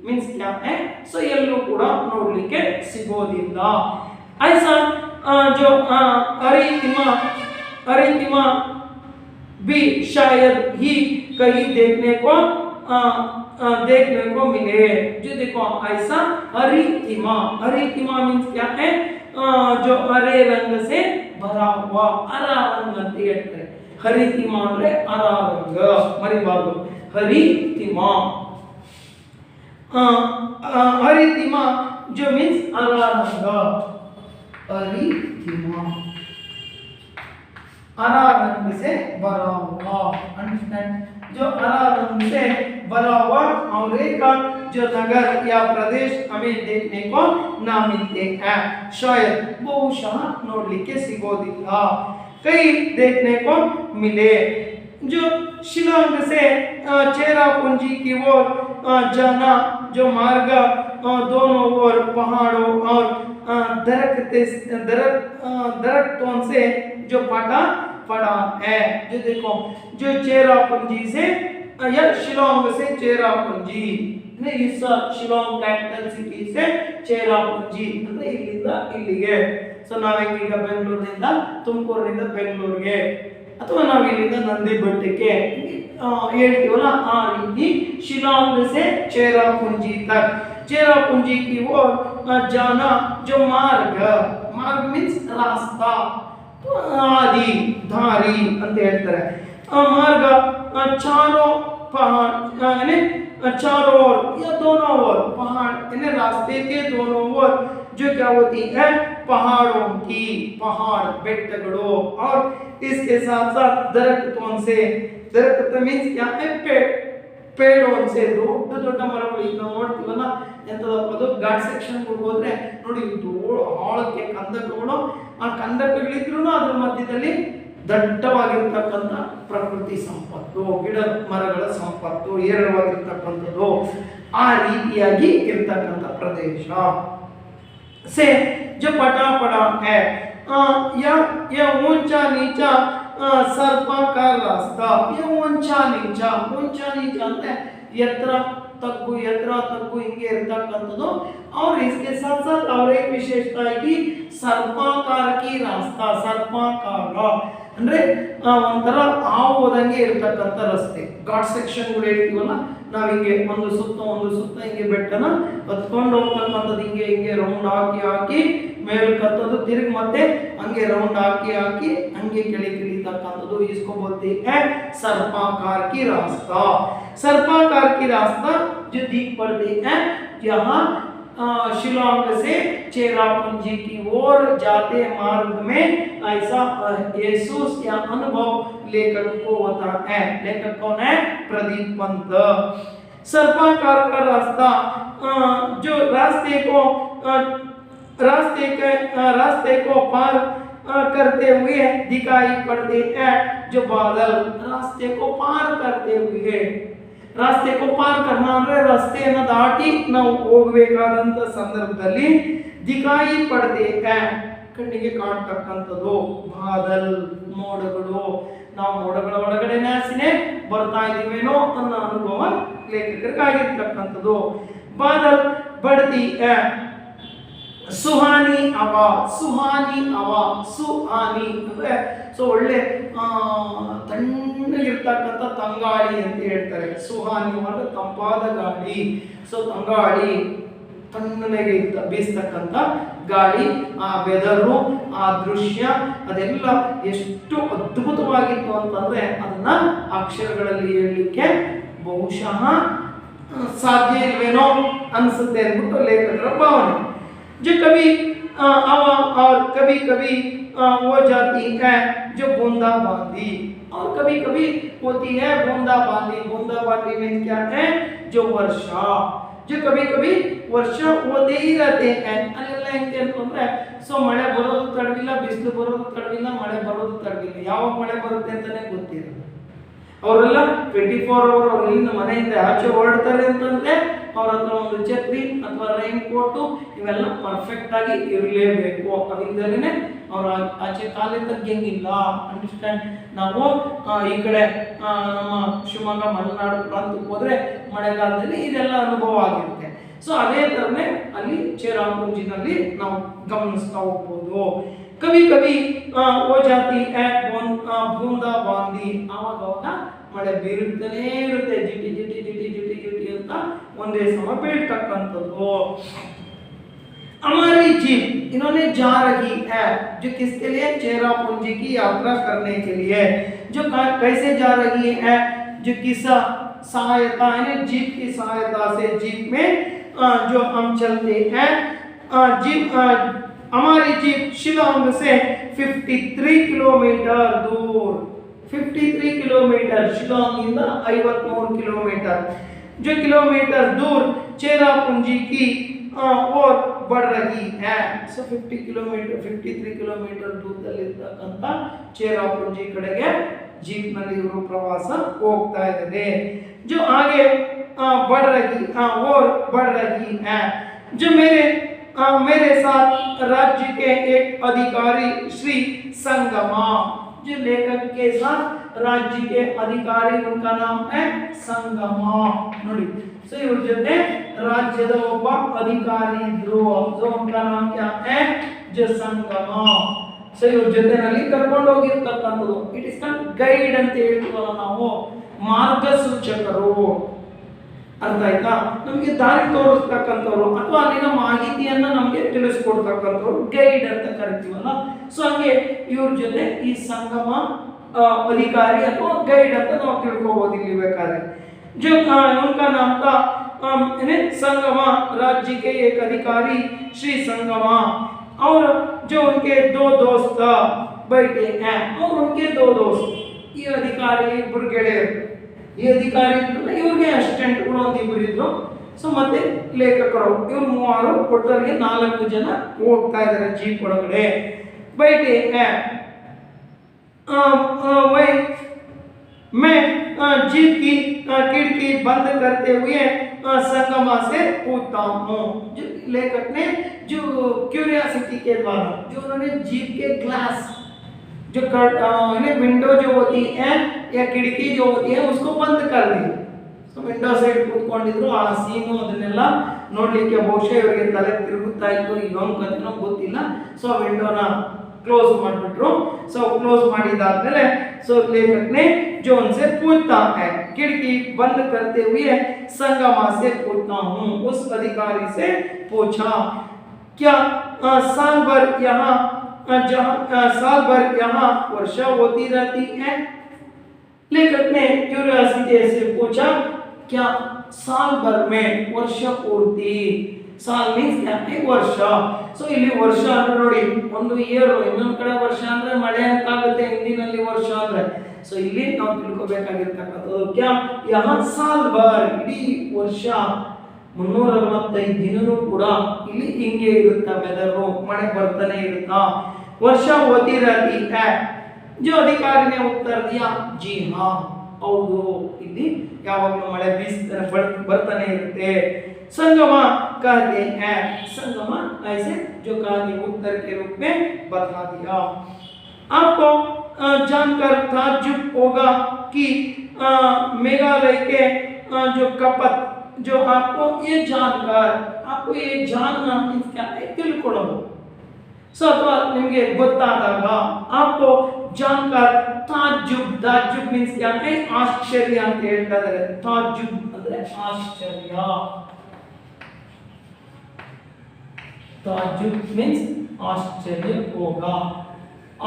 मीन्स क्या है, सो ಎಲ್ಲೂ ಕೂಡ ನೋಡಲಿಕ್ಕೆ ಸಿಗೋದಿಲ್ಲ. ऐसा जो अरितिमा भी शायद ही कहीं देखने को मिले. जो देखो ऐसा अरितिमा, अरितिमा मीन्स क्या है, जो हरे रंग से भरा हुआ, हरा रंग ಅಂತ ಹೇಳ್ತಾರೆ. ಹರಿತಿಮಾ ಅಂದ್ರೆ ಹರ ರಂಗ, ಮರಿಬಾರ್ದು. ಹರಿತಿಮಾ, हरितिमा जो मीन्स हरा रंग, हरितिमा हरा रंग से भरा हुआ, अंडरस्टैंड, जो हरा रंग से भरा हुआ और एक जो नगर या प्रदेश हमें देखने को ना मिलते हैं. शायद बहुशः ನೋಡಲಿಕ್ಕೆ ಸಿಗೋದಿಲ್ಲ, कई देखने को मिले. जो शिलांग से चेरापूंजी की ओर जाना, जो मार्ग दोनों ओर पहाड़ों और दरख्तों से जो पटा पड़ा है. जो देखो जो चेरापूंजी से या शिलांग से चेरापूंजी, इस शिलांग कैपिटल सिटी से चेरापूंजी ಅಂದ್ರೆ ಇಲ್ಲಿಂದ ಇಲ್ಲಿಗೆ. ಸೊ ನಾವೀಗ ಬೆಂಗಳೂರಿನಿಂದ ತುಮಕೂರಿನಿಂದ ಬೆಂಗಳೂರಿಗೆ ಅಥವಾ ನಾವು ಇಲ್ಲಿಂದ ನಂದಿ ಬೆಟ್ಟಕ್ಕೆ ಹೇಳ್ತೀವಲ್ಲ, ಆ ರೀತಿ ಶಿಲಾಂಗ್ से चेरापूंजी तक, चेरापूंजी की ओर जाना, जो मार्ग, मार्ग मीन्स रास्ता, आदि ದಾರಿ ಅಂತ ಹೇಳ್ತಾರೆ. मार्ग चारों पहाड़ यानी चारों ओर या दोनों ओर, पहाड़ यानी रास्ते के दोनों ओर जो क्या होती है, पहाड़ों की, पहाड़ बेट्टगड़ो, और इसके साथ साथ दरख्तों से, दरख्त मीन्स क्या है, पेड़ों से, ದೊಡ್ಡ ದೊಡ್ಡ ಮರಗಳು ಈಗ ನಾವು ನೋಡ್ತೀವಲ್ಲ, ಎಂತದಪ್ಪ ಅದು, ಘಾಟ್ ಸೆಕ್ಷನ್ಗೆ ಹೋದ್ರೆ ನೋಡಿ ದೊಡ್ಡ ಆಳಕ್ಕೆ ಕಂದಕಗಳು, ಆ ಕಂದಕಗಳಿದ್ರೂ ಅದ್ರ ಮಧ್ಯದಲ್ಲಿ ದಟ್ಟವಾಗಿರ್ತಕ್ಕಂಥ ಪ್ರಕೃತಿ ಸಂಪತ್ತು, ಗಿಡ ಮರಗಳ ಸಂಪತ್ತು ಏರಳವಾಗಿರ್ತಕ್ಕಂಥದ್ದು, ಆ ರೀತಿಯಾಗಿ ಇರ್ತಕ್ಕಂಥ ಪ್ರದೇಶ. से जो पटा पड़ा है या ऊंचा नीचा सर्पाकार रास्ता, ये ऊंचा नीचा ಅಂದ್ರೆ ಎತ್ತರ ತಗ್ಗು ಹಿಂಗೆ ಇರ್ತಕ್ಕಂಥದ್ದು. और इसके साथ साथ और एक विशेषता है कि सर्पाकार की रास्ता, सर्पाकार ಅಂದ್ರೆ ಒಂಥರ ಹಾವು ಹೋದಂಗೆ ಇರ್ತಕ್ಕಂಥ ರಸ್ತೆ. ಘಾಟ್ ಸೆಕ್ಷನ್ಗಳು ಹೇಳ್ತೀವಲ್ಲ ನಾವು, ಹಿಂಗೆ ಒಂದು ಸುತ್ತ ಹಿಂಗೆ ಬೆಟ್ಟನ ಹತ್ಕೊಂಡು ಹೋಗ್ತಕ್ಕಂಥದ್ದು, ಹಿಂಗೆ ರೌಂಡ್ ಹಾಕಿ ಮೇಲೆ ಕತ್ತೋದು, ತಿರುಗಿ ಮತ್ತೆ ಹಂಗೆ ರೌಂಡ್ ಹಾಕಿ ಹಂಗೆ ಕೆಳಿತಕ್ಕಂಥದ್ದು. इसको बोलते हैं सर्पाकार की रास्ता. सर्पाकार की रास्ता जो दिख पड़ते हैं यहाँ शिलांग से चेरापूंजी की ओर जाते मार्ग में, ऐसा महसूस या अनुभव लेखक को होता है. लेखक कौन है? प्रदीप पंत. सर्पाकार का रास्ता जो रास्ते को पार करते हुए दिखाई पड़ते हैं. जो बादल रास्ते को पार करते हुए, रास्ते को पार करना ಅಂದ್ರೆ ರಸ್ತೆಯನ್ನು ದಾಟಿ ನಾವು ಹೋಗಬೇಕಾದಂತ ಸಂದರ್ಭದಲ್ಲಿ ದಿಕಾಯಿ ಪಡ್ತೆ ಹೈ, ಕಣ್ಣಿಗೆ ಕಾಣತಕ್ಕಂಥದ್ದು ಬಾದಲ್, ಮೋಡಗಳು. ನಾವು ಮೋಡಗಳ ಒಳಗಡೆ ನ್ಯಾಸಿನೇ ಬರ್ತಾ ಇದೀವೇನೋ ಅನ್ನೋ ಅನುಭವ ಲೇಖಕರಿಗಾಗಿರ್ತಕ್ಕಂಥದ್ದು. ಬಾದಲ್ ಬಡ್ತಿ ಹೈ, ಸುಹಾನಿ ಹವಾ, ಸುಹಾನಿ ಹವಾ, ಸುಹಾನಿ ಅಂದ್ರೆ ಸೊ ಒಳ್ಳೆ ತಣ್ಣಗಿರ್ತಕ್ಕಂಥ ತಂಗಾಳಿ ಅಂತ ಹೇಳ್ತಾರೆ. ಸುಹಾನಿ ಅಂದ್ರೆ ತಂಪಾದ ಗಾಳಿ. ಸೊ ತಂಗಾಳಿ ತಣ್ಣಗೆ ಬೀಸ್ತಕ್ಕಂಥ ಗಾಳಿ, ಆ ವೆದರು, ಆ ದೃಶ್ಯ ಅದೆಲ್ಲ ಎಷ್ಟು ಅದ್ಭುತವಾಗಿತ್ತು ಅಂತಂದ್ರೆ ಅದನ್ನ ಅಕ್ಷರಗಳಲ್ಲಿ ಹೇಳಲಿಕ್ಕೆ ಬಹುಶಃ ಸಾಧ್ಯ ಇಲ್ವೇನೋ ಅನ್ಸುತ್ತೆ ಅಂದ್ಬಿಟ್ಟು ಲೇಖಕರ ಭಾವನೆ. जो कभी हवा और कभी कभी वो जाती है जो बूंदा बांदी, और कभी कभी होती है बूंदा बांदी. बूंदा बांदी में क्या है? जो वर्षा, जो कभी कभी ವರ್ಷ ಹೋದೇ ಇರತ್ತೆ. ಅಲ್ಲೆಲ್ಲ ಹೆಂಗೆ ಅಂತಂದ್ರೆ ಸೊ ಮಳೆ ಬರೋದು ತಡವಿಲ್ಲ, ಬಿಸಿಲು ಬರೋದು ತಡವಿಲ್ಲ, ಮಳೆ ಬರೋದು ತಡವಿಲ್ಲ. ಯಾವಾಗ ಮಳೆ ಬರುತ್ತೆ ಅಂತಾನೆ ಗೊತ್ತಿರಲ್ಲ. ಅವರೆಲ್ಲ 24 ಅವರ್ ಅವ್ರು ಇಲ್ಲಿಂದ ಮನೆಯಿಂದ ಆಚೆ ಹೊರಡ್ತಾರೆ ಅಂತಂದ್ರೆ ಅವ್ರ ಹತ್ರ ಒಂದು ಛತ್ರಿ ಅಥವಾ ರೈನ್ ಕೋಟು ಇವೆಲ್ಲ ಪರ್ಫೆಕ್ಟ್ ಆಗಿ ಇರಲೇಬೇಕು. ಅವಿಂದಲೇ ಅವ್ರ ಆಚೆ ಕಾಲೇ ತಗ್ಗಂಗಿಲ್ಲ. ಅಂಡರ್ಸ್ಟ್ಯಾಂಡ್? ನಾವು ಈ ಕಡೆ ನಮ್ಮ ಶಿವಮೊಗ್ಗ ಮಲೆನಾಡು ಪ್ರಾಂತಕ್ಕೆ ಹೋದ್ರೆ ಮಳೆಗಾಲದಲ್ಲಿ ಇದೆಲ್ಲ ಅನುಭವ ಆಗಿರುತ್ತೆ. ಸೊ ಅದೇ ತರನೇ ಅಲ್ಲಿ ಚೇರಾಪುಂಜಿನಲ್ಲಿ ನಾವು ಗಮನಿಸ್ತಾ ಹೋಗ್ಬೋದು. ಕವಿ ಕವಿ ಓ ಜಾತಿ ಬೂಂದಾ ಬಾಂದಿ, ಆವಾಗ ಮಳೆ ಬೀರುತ್ತಲೇ ಇರುತ್ತೆ. ಜಿಟಿ ಜಿಟಿ ಜಿಟಿ ಜಿಟಿ ಜಿಟಿ ಅಂತ ಒಂದೇ ಸಮ ಬೀಳ್ತಕ್ಕಂಥದ್ದು. हमारी जीप इन्होंने जा रही है, जो किसके लिए? चेरापूंजी की यात्रा करने के लिए. जो कैसे जा रही है? जो किसा सहायता है, जीप की सहायता से जीप में जो हम चलते हैं. जीप हमारी जीप शिलांग से 53 किलोमीटर दूर, 53 किलोमीटर शिलांग इंद 53 किलोमीटर जो किलोमीटर दूर चेरापूंजी की और बढ़ रही है. ಸೊ 50 ಕಿಲೋಮೀಟರ್ 53 ಕಿಲೋಮೀಟರ್ ದೂರದಲ್ಲಿರ್ತಕ್ಕಂಥ ಚೇರಾಪುಂಜಿ ಕಡೆಗೆ ಜೀಪ್ ನಲ್ಲಿ ಇವರು ಪ್ರವಾಸ ಹೋಗ್ತಾ ಇದ್ದಾರೆ. जो आगे बढ़ रही और बढ़ रही है. जो मेरे साथ राज्य के एक अधिकारी श्री संगमा, जो लेखक के साथ राज्य के अधिकारी उनका नाम है संगमा. ನೋಡಿ ಸೊ ಇವ್ರ ಜೊತೆ ರಾಜ್ಯದ ಒಬ್ಬ ಅಧಿಕಾರಿ ಇದ್ರು. ಸೊ उनका नाम क्या है? जो संगमा. ಸೊ ಇವ್ರ ಜೊತೆನಲ್ಲಿ ಕರ್ಕೊಂಡು ಹೋಗಿರ್ತಕ್ಕಂಥದ್ದು. ಇಟ್ ಇಸ್ ಕಾಲ್ಡ್ ಗೈಡ್ ಅಂತ ಹೇಳ್ತೀವಲ್ಲ ನಾವು, ಮಾರ್ಗಸೂಚಕರು. ಅರ್ಥ ಆಯ್ತಾ? ನಮಗೆ ದಾರಿ ತೋರಿಸ್ತಕ್ಕಂಥವ್ರು ಅಥವಾ ಅಲ್ಲಿನ ಮಾಹಿತಿಯನ್ನ ನಮಗೆ ತಿಳಿಸ್ಕೊಡ್ತಕ್ಕಂಥವ್ರು ಗೈಡ್ ಅಂತ ಕರಿತೀವಲ್ಲ. ಸೊ ಹಂಗೆ ಇವ್ರ ಜೊತೆ ಈ ಸಂಗಮ अधिकारी ಅಥವಾ ಗೈಡ್ ಅಂತ ನಾವು ತಿಳ್ಕೋಬಹುದು ಇಲ್ಲಿ ಬೇಕಾದ್ರೆ. जो उनका नाम था संगमा, राज्य के एक अधिकारी श्री संगमा, और जो उनके दो दोस्त बैठे हैं, और उनके दो दोस्त, ये अधिकारी ಇಬ್ಬರು ಗೆಳೆಯರು. ಈ ಅಧಿಕಾರಿ ಇವ್ರಿಗೆ ಅಸಿಸ್ಟೆಂಟ್ಗಳು ಒಂದು ಇಬ್ಬರು ಇದ್ರು. ಸೊ ಮತ್ತೆ ಲೇಖಕರು ಇವ್ರು ಮೂವರು, ಒಟ್ಟಲ್ಲಿ 4 ಜನ ಹೋಗ್ತಾ ಇದ್ದಾರೆ ಜೀಪ್ ಒಳಗಡೆ. बैठे हैं. वही मैं जीप की खिड़की बंद करते हुए संगमा से पूछता हूँ. जो लेखक ने जो क्यूरियोसिटी के द्वारा जो उन्होंने जीप के ग्लास जो विंडो जो होती है या खिड़की जो होती है उसको बंद कर दी. ಸೊ ವಿಂಡೋ ಸೈಡ್ ಕೂತ್ಕೊಂಡಿದ್ರು. ಆ ಸೀನು ಅದನ್ನೆಲ್ಲ ನೋಡ್ಲಿಕ್ಕೆ ಬಹುಶಃ ಇವರಿಗೆ ತಲೆ ತಿರುಗುತ್ತಾ ಇತ್ತು, ಇವನ್ ಕಥೆನೋ ಗೊತ್ತಿಲ್ಲ. ಸೊ ವಿಂಡೋನ क्लोज ಮಾಡಿಬಿಟ್ರು. ಸೊ ಕ್ಲೋಸ್ ಮಾಡಿದಾದ್ಮೇಲೆ ಸೊ लेखक ने जो उनसे पूछता है, खिड़की बंद करते हुए संगमा से पूछता हूँ, उस अधिकारी से पूछा, क्या साल भर यहाँ वर्षा होती रहती है? लेखक ने क्यूरियोसिटी से पूछा, क्या साल भर में वर्षा पूर्ति, साल मीन्स क्या है? ವರ್ಷ. ಸೊ ಇಲ್ಲಿ ವರ್ಷ ಅಂದ್ರೆ ನೋಡಿ ಒಂದು ಇಯರ್, ಇನ್ನೊಂದು ಕಡೆ ವರ್ಷ ಅಂದ್ರೆ ಮಳೆ ಅಂತ ಆಗುತ್ತೆ ಹಿಂದಿನಲ್ಲಿ ವರ್ಷ ಅಂದ್ರೆ. ಸೊ ಇಲ್ಲಿ ನಾವು ತಿಳ್ಕೋಬೇಕಾಗಿರ್ತಕ್ಕಂಥದ್ದು ಕ್ಯಾ ಯಹಾ ಸಾಲ್ ಭರ್, ಇಡೀ ವರ್ಷ 365 ದಿನನೂ ಕೂಡ ಇಲ್ಲಿ ಹಿಂಗೆ ಇರುತ್ತಾ ವೆದರು, ಮಳೆ ಬರ್ತಾನೆ ಇರುತ್ತಾ. ವರ್ಷ ಹೋತಿ रहती है. जो अधिकारी ने उत्तर दिया, जी हाँ, ಹೌದು, ಇಲ್ಲಿ ಯಾವಾಗಲೂ ಮಳೆ ಬರ್ತಾನೆ ಇರುತ್ತೆ. संगमा कहते हैं, संगमा ऐसे जो कहानी उत्तर के रूप में बता दिया. आपको जानकर ताज्जुब होगा कि मेघालय के जो जो आपको ये जानकर आपको ये जानना मीन्स क्या है ತಿಳ್ಕೊಳ್ಳೋದು ಸೊ ಅಥವಾ ನಿಮಗೆ ಗೊತ್ತಾದಾಗ आपको जानकर ताज्जुब मीन्स क्या है आश्चर्य ಅಂತ ಹೇಳ್ತಾ ಇದ್ದಾರೆ ताज्जुब ಅಂದ್ರೆ ಆಶ್ಚರ್ಯ ताज्जुब मीन्स आश्चर्य होगा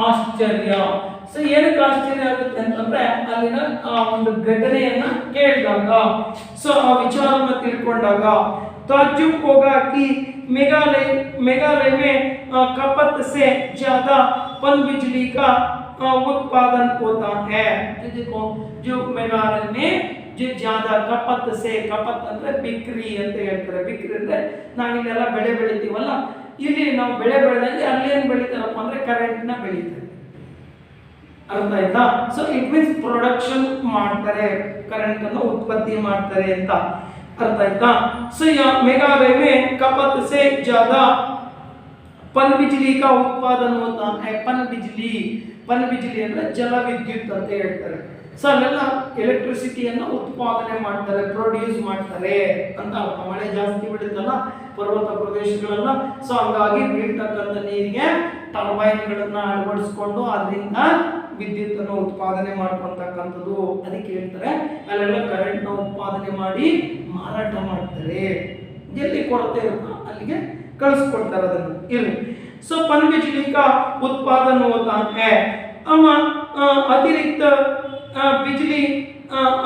ಆಶ್ಚರ್ಯ ಸೊ ಏನಕ್ಕೆ ಆಶ್ಚರ್ಯ ಆಗುತ್ತೆ ಅಂತಂದ್ರೆ ಅಲ್ಲಿನ ಒಂದು ಘಟನೆಯನ್ನ ಕೇಳಿದಾಗ ಸೊ ಆ ವಿಚಾರವನ್ನು ತಿಳ್ಕೊಂಡಾಗ ताज्जुब होगा कि मेघालय में खपत से ज्यादा पन बिजली का उत्पादन होता है। देखो जो मेघालय में जो ज्यादा खपत ಅಂದ್ರೆ ಬಿಕ್ರಿ ಅಂತ ಹೇಳ್ತಾರೆ ಬಿಕ್ರಿ ಅಂದ್ರೆ ನಾವಿಲ್ಲೆಲ್ಲ ಬೆಳೆ ಬೆಳಿತೀವಲ್ಲ ಇಲ್ಲಿ ನಾವು ಬೆಳೆ ಬೆಳೆದಂಗೆ ಅಲ್ಲಿ ಏನು ಬೆಳಿತಾರಪ್ಪ ಅಂದ್ರೆ ಕರೆಂಟ್ ನ ಬೆಳಿತಾರೆ ಅರ್ಥ ಆಯ್ತಾ ಸೊ ಇಟ್ ಮೀನ್ಸ್ ಪ್ರೊಡಕ್ಷನ್ ಮಾಡ್ತಾರೆ ಕರೆಂಟ್ ಅನ್ನು ಉತ್ಪತ್ತಿ ಮಾಡ್ತಾರೆ ಅಂತ अर्थ आयता सो यहाँ मेघालय में खपत से ज्यादा पन बिजली का उत्पादन होता है पन बिजली ಅಂದ್ರೆ ಜಲ ವಿದ್ಯುತ್ ಅಂತ ಹೇಳ್ತಾರೆ ಸೊ ಅಲ್ಲೆಲ್ಲ ಎಲೆಕ್ಟ್ರಿಸಿಟಿಯನ್ನು ಉತ್ಪಾದನೆ ಮಾಡ್ತಾರೆ ಪ್ರೊಡ್ಯೂಸ್ ಮಾಡ್ತಾರೆ ಅಂತ ಅರ್ಥ ಮಳೆ ಜಾಸ್ತಿ ಬೀಳುತ್ತಲ್ಲ ಪರ್ವತ ಪ್ರದೇಶಗಳೆಲ್ಲ ಸೊ ಹಂಗಾಗಿ ಬೀಳ್ತಕ್ಕಂಥ ನೀರಿಗೆ ಟರ್ಬೈನ್ಗಳನ್ನ ಅಳವಡಿಸಿಕೊಂಡು ಅದರಿಂದ ವಿದ್ಯುತ್ ಅನ್ನು ಉತ್ಪಾದನೆ ಮಾಡ್ಕೊಂತಕ್ಕಂಥದ್ದು ಅದಕ್ಕೆ ಹೇಳ್ತಾರೆ ಅಲ್ಲೆಲ್ಲ ಕರೆಂಟ್ ನ ಉತ್ಪಾದನೆ ಮಾಡಿ ಮಾರಾಟ ಮಾಡ್ತಾರೆ ಎಲ್ಲಿ ಕೊರತೆ ಇರುತ್ತೋ ಅಲ್ಲಿಗೆ ಕಳಿಸ್ಕೊಡ್ತಾರೆ ಅದನ್ನು ಇರಲಿ ಸೊ पन बिजली का उत्पादन होता है अतिरिक्त बिजली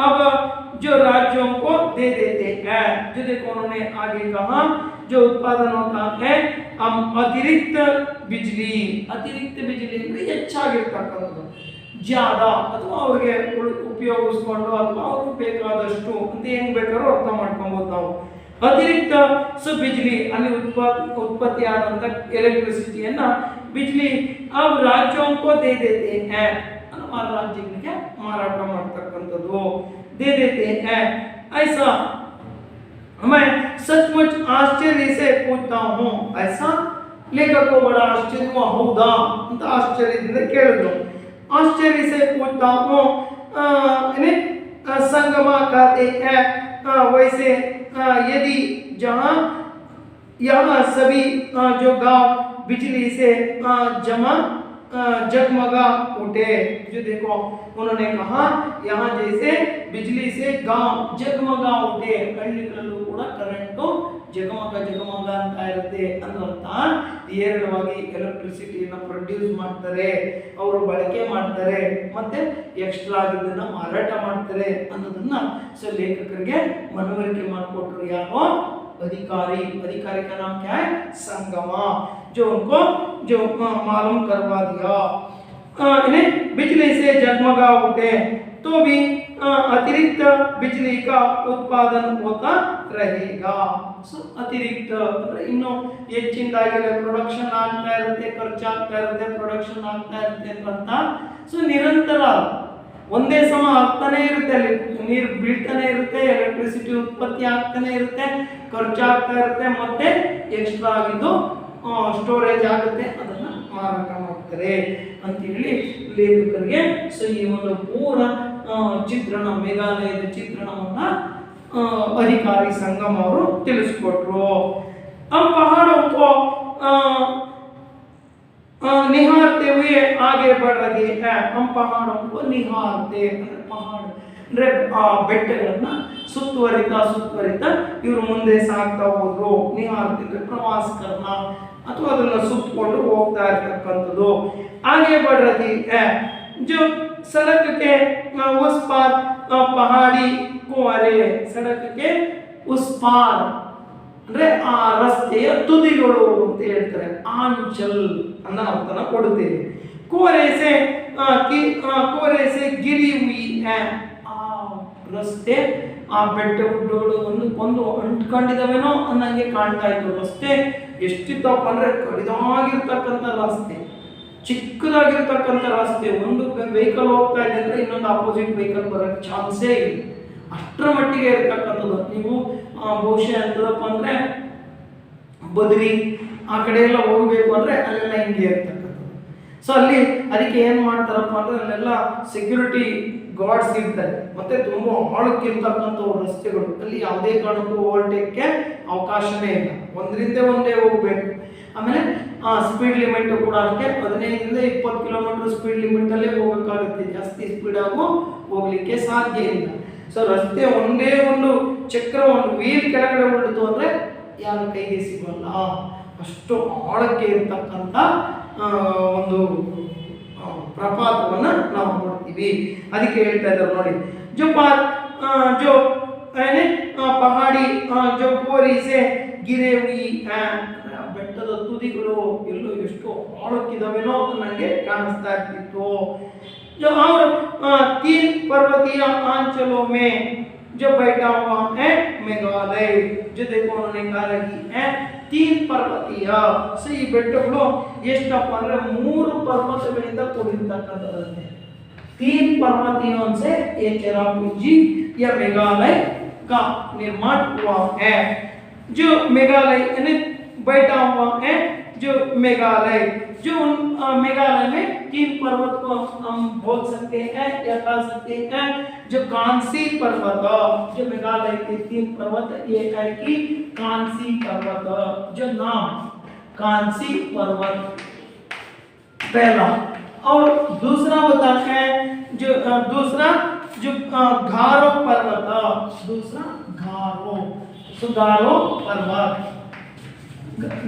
अब जो राज्यों को दे देते हैं जो देखो उन्होंने आगे कहा जो उत्पादन होता है हम अतिरिक्त बिजली ಅಂದ್ರೆ ಹೆಚ್ಚಾಗಿರ್ತಕ್ಕಂಥದ್ದು ज्यादा ಅಥವಾ ಅವರಿಗೆ ಉಪಯೋಗಿಸಿಕೊಂಡು ಅಥವಾ ಅವ್ರಿಗೆ ಬೇಕಾದಷ್ಟು ಅಂತ ಏನು ಬೇಕಾದ್ರೂ ಅರ್ಥ ಮಾಡ್ಕೊಬಹುದು ನಾವು अतिरिक्त सो बिजली ಅಲ್ಲಿ उत्पत्ति ಆದಂತ ಎಲೆಕ್ಟ್ರಿಸಿಟಿಯನ್ನ बिजली अब राज्यों को दे देते हैं हमारे राज्यಗಳಿಗೆ ಮಾರಾಟ ಮಾಡ್ತಕ್ಕಂಥದ್ದು दे देते हैं ऐसा मैं सचमुच आश्चर्य से पूछता हूं ऐसा लेखक को बड़ा आश्चर्य हुआ हौदा ಅಂತ ಆಶ್ಚರ್ಯದಿಂದ ಕೇಳಿದ್ರು आश्चर्य से पूछता हूं संगमा कहते हैं वैसे यदि जहां यहाँ सभी जो गांव बिजली से जगमगा उठे जो देखो उन्होंने कहा यहाँ जैसे बिजली से गांव जगमगा उठे ಹಳ್ಳಿಗಳಲ್ಲೂ ಕೂಡ ಕರೆಂಟ್ ಜಗಮಗ ಅಂತ ಇರುತ್ತೆ ಅನ್ನೋಂತ ಏರಳವಾಗಿ ಎಲೆಕ್ಟ್ರಿಸಿಟಿಯನ್ನು ಪ್ರೊಡ್ಯೂಸ್ ಮಾಡ್ತಾರೆ ಅವರು ಬಳಕೆ ಮಾಡ್ತಾರೆ ಮತ್ತೆ ಎಕ್ಸ್ಟ್ರಾ ಆಗಿದ್ದನ್ನ ಮಾರಾಟ ಮಾಡ್ತಾರೆ ಅನ್ನೋದನ್ನ ಸೊ ಲೇಖಕರಿಗೆ ಮನವರಿಕೆ ಮಾಡಿಕೊಟ್ರು ಯಾರೋ अधिकारी का नाम क्या है संगमा जो उनको जो मालूम करवा दिया इन्हें बिजली से जगमगा उठे तो भी अतिरिक्त बिजली का उत्पादन होता रहेगा सो अतिरिक्त ಅಂದ್ರೆ ಇನ್ನು ಹೆಚ್ಚಿನದಾಗಿ ಪ್ರೊಡಕ್ಷನ್ ಆಗ್ತಾ ಇರುತ್ತೆ ಖರ್ಚಾಗ್ತಾ ಇರುತ್ತೆ ಪ್ರೊಡಕ್ಷನ್ ಆಗ್ತಾ ಇರುತ್ತೆ ಅಂತ ಸೊ ನಿರಂತರ ಒಂದೇ ಸಮ ಆಗ್ತಾನೆ ಇರುತ್ತೆ ಅಲ್ಲಿ ನೀರು ಬೀಳ್ತಾನೆ ಇರುತ್ತೆ ಎಲೆಕ್ಟ್ರಿಸಿಟಿ ಉತ್ಪತ್ತಿ ಆಗ್ತಾನೆ ಇರುತ್ತೆ ಖರ್ಚಾಗ್ತಾ ಇರುತ್ತೆ ಮತ್ತೆ ಎಕ್ಸ್ಟ್ರಾ ಆಗಿದ್ದು ಸ್ಟೋರೇಜ್ ಆಗುತ್ತೆ ಅದನ್ನ ಮಾರಾಟ ಮಾಡ್ತಾರೆ ಅಂತ ಹೇಳಿ ಲೇಖಕರಿಗೆ ಸೊ ಈ ಒಂದು ಪೂರ ಚಿತ್ರಣ ಮೇಘಾಲಯದ ಚಿತ್ರಣವನ್ನ अधिकारी संगम ಅವರು ತಿಳಿಸಿಕೊಟ್ರು हम पहाड़ों को निहारते हुए आगे बढ़ रहे हैं हम पहाड़ों को निहारते पहाड़ ಅಂದ್ರೆ ಬೆಟ್ಟಗಳನ್ನ ಸುತ್ತುವರಿತಾ ಇವರು ಮುಂದೆ ಸಾಗ್ತಾ ಹೋದ್ರು ನಿಹಾರ್ತಿದ್ರೆ ಪ್ರವಾಸ ಕರ್ನ ಅಥವಾ ಅದನ್ನ ಸುತ್ತಕೊಂಡು ಹೋಗ್ತಾ ಇರ್ತಕ್ಕಂಥದ್ದು आगे बढ़ रही है जो सड़क के उस पार पहाड़ी कुंवरे सड़क के उस पार ಅಂದ್ರೆ ಆ ರಸ್ತೆಯ ತುದಿಗಳು ಅಂತ ಹೇಳ್ತಾರೆ ಆಂಚಲ್ ಅನ್ನೋ ಅರ್ಥನ ಕೊಡುತ್ತೇವೆ कुंवरे से गिरी हुई है ಆ ರಸ್ತೆ ಆ ಬೆಟ್ಟ ಗುಡ್ಡಗಳು ಒಂದು ಅಂಟ್ಕೊಂಡಿದವೇನೋ ಅನ್ನಂಗೆ ಕಾಣ್ತಾ ಇತ್ತು ರಸ್ತೆ ಎಷ್ಟಿತ್ತಪ್ಪ ಅಂದ್ರೆ ಕಡಿದಾಗಿರ್ತಕ್ಕಂಥ ರಸ್ತೆ ಚಿಕ್ಕದಾಗಿರ್ತಕ್ಕಂಥ ರಸ್ತೆ ಒಂದು ವೆಹಿಕಲ್ ಹೋಗ್ತಾ ಇದೆ ಅಂದ್ರೆ ಇನ್ನೊಂದು ಆಪೋಸಿಟ್ ವೆಹಿಕಲ್ ಬರೋಕ್ಕೆ ಚಾನ್ಸೇ ಇಲ್ಲ ಅಷ್ಟರ ಮಟ್ಟಿಗೆ ಇರತಕ್ಕಂಥದ್ದು ನೀವು ಬಹುಶಃ ಅಂತದಪ್ಪ ಅಂದ್ರೆ ಬದ್ರಿ ಆ ಕಡೆ ಎಲ್ಲ ಹೋಗಬೇಕು ಅಂದ್ರೆ ಅಲ್ಲೆಲ್ಲ ಹಿಂಗೆ ಇರ್ತಕ್ಕಂಥದ್ದು ಸೊ ಅಲ್ಲಿ ಅದಕ್ಕೆ ಏನು ಮಾಡ್ತಾರಪ್ಪ ಅಂದ್ರೆ ಅಲ್ಲೆಲ್ಲ ಸೆಕ್ಯೂರಿಟಿ ಗಾಡ್ಸ್ ಇರ್ತಾರೆ, ಮತ್ತೆ ತುಂಬಾ ಆಳಕ್ಕಿರ್ತಕ್ಕಂಥ ರಸ್ತೆಗಳು, ಅಲ್ಲಿ ಯಾವುದೇ ಕಾರಣಕ್ಕೂ ಓವರ್ಟೇಕ್ಗೆ ಅವಕಾಶನೇ ಇಲ್ಲ, ಒಂದರಿಂದ ಒಂದೇ ಹೋಗ್ಬೇಕು. ಆಮೇಲೆ ಸ್ಪೀಡ್ ಲಿಮಿಟ್ ಕೂಡ ಅಷ್ಟೇ 15ರಿಂದ 20 ಕಿಲೋಮೀಟರ್ ಸ್ಪೀಡ್ ಲಿಮಿಟ್ ಅಲ್ಲೇ ಹೋಗಕ್ಕಾಗುತ್ತೆ, ಜಾಸ್ತಿ ಸ್ಪೀಡ್ ಆಗು ಹೋಗ್ಲಿಕ್ಕೆ ಸಾಧ್ಯ ಇಲ್ಲ. ಸೊ ರಸ್ತೆ ಒಂದೇ ಒಂದು ಚಕ್ರ ಒಂದು ವೀಲ್ ಕೆಳಗಡೆ ಉಳಿತು ಅಂದ್ರೆ ಯಾರ ಕೈಗೆ ಸಿಗಲ್ಲ, ಅಷ್ಟು ಆಳಕ್ಕೆ ಇರ್ತಕ್ಕಂಥ ಒಂದು ಪ್ರಪಾತವನ್ನ ನಾವು ನೋಡ್ತೀವಿ. ಅದಕ್ಕೆ ಹೇಳ್ತಾ ಇದ್ದಾರೆ ನೋಡಿ, जो ಪಹಾಡಿ जो ಗೋರಿ ಸೆ ಗಿರೆ ಹುಯಿ, ಬೆಟ್ಟದ ತುದಿಗಳು ಎಲ್ಲೋ ಎಷ್ಟು ಆಳಕ್ಕಿದಾವೇನೋ ಅಂತ ನನಗೆ ಕಾಣಿಸ್ತಾ ಇರ್ತಿತ್ತು. जो और 3 पर्वतीय अंचलों में जो बैठा हुआ है मेघालय, जो देखो उन्होंने कहा कि 3 पर्वतीय, ಸೊ ಈ ಬೆಟ್ಟಗಳು ಎಷ್ಟಪ್ಪ ಅಂದ್ರೆ 3 ಪರ್ವತಗಳಿಂದ ಕೂಡಿರ್ತಕ್ಕಂಥದ್ದು. 3 पर्वतीयों से ये चेरापूंजी या मेघालय का निर्माण हुआ है. जो मेघालय यानी बैठा हुआ है, जो मेघालय, जो मेघालय में 3 पर्वत को हम बोल सकते हैं या कह सकते हैं. जो कांसी पर्वत, जो मेघालय के 3 पर्वत ये है कि कांसी पर्वत, जो नाम कांसी पर्वत पहला, और दूसरा होता है जो गारो पर्वत, दूसरा गारो, तो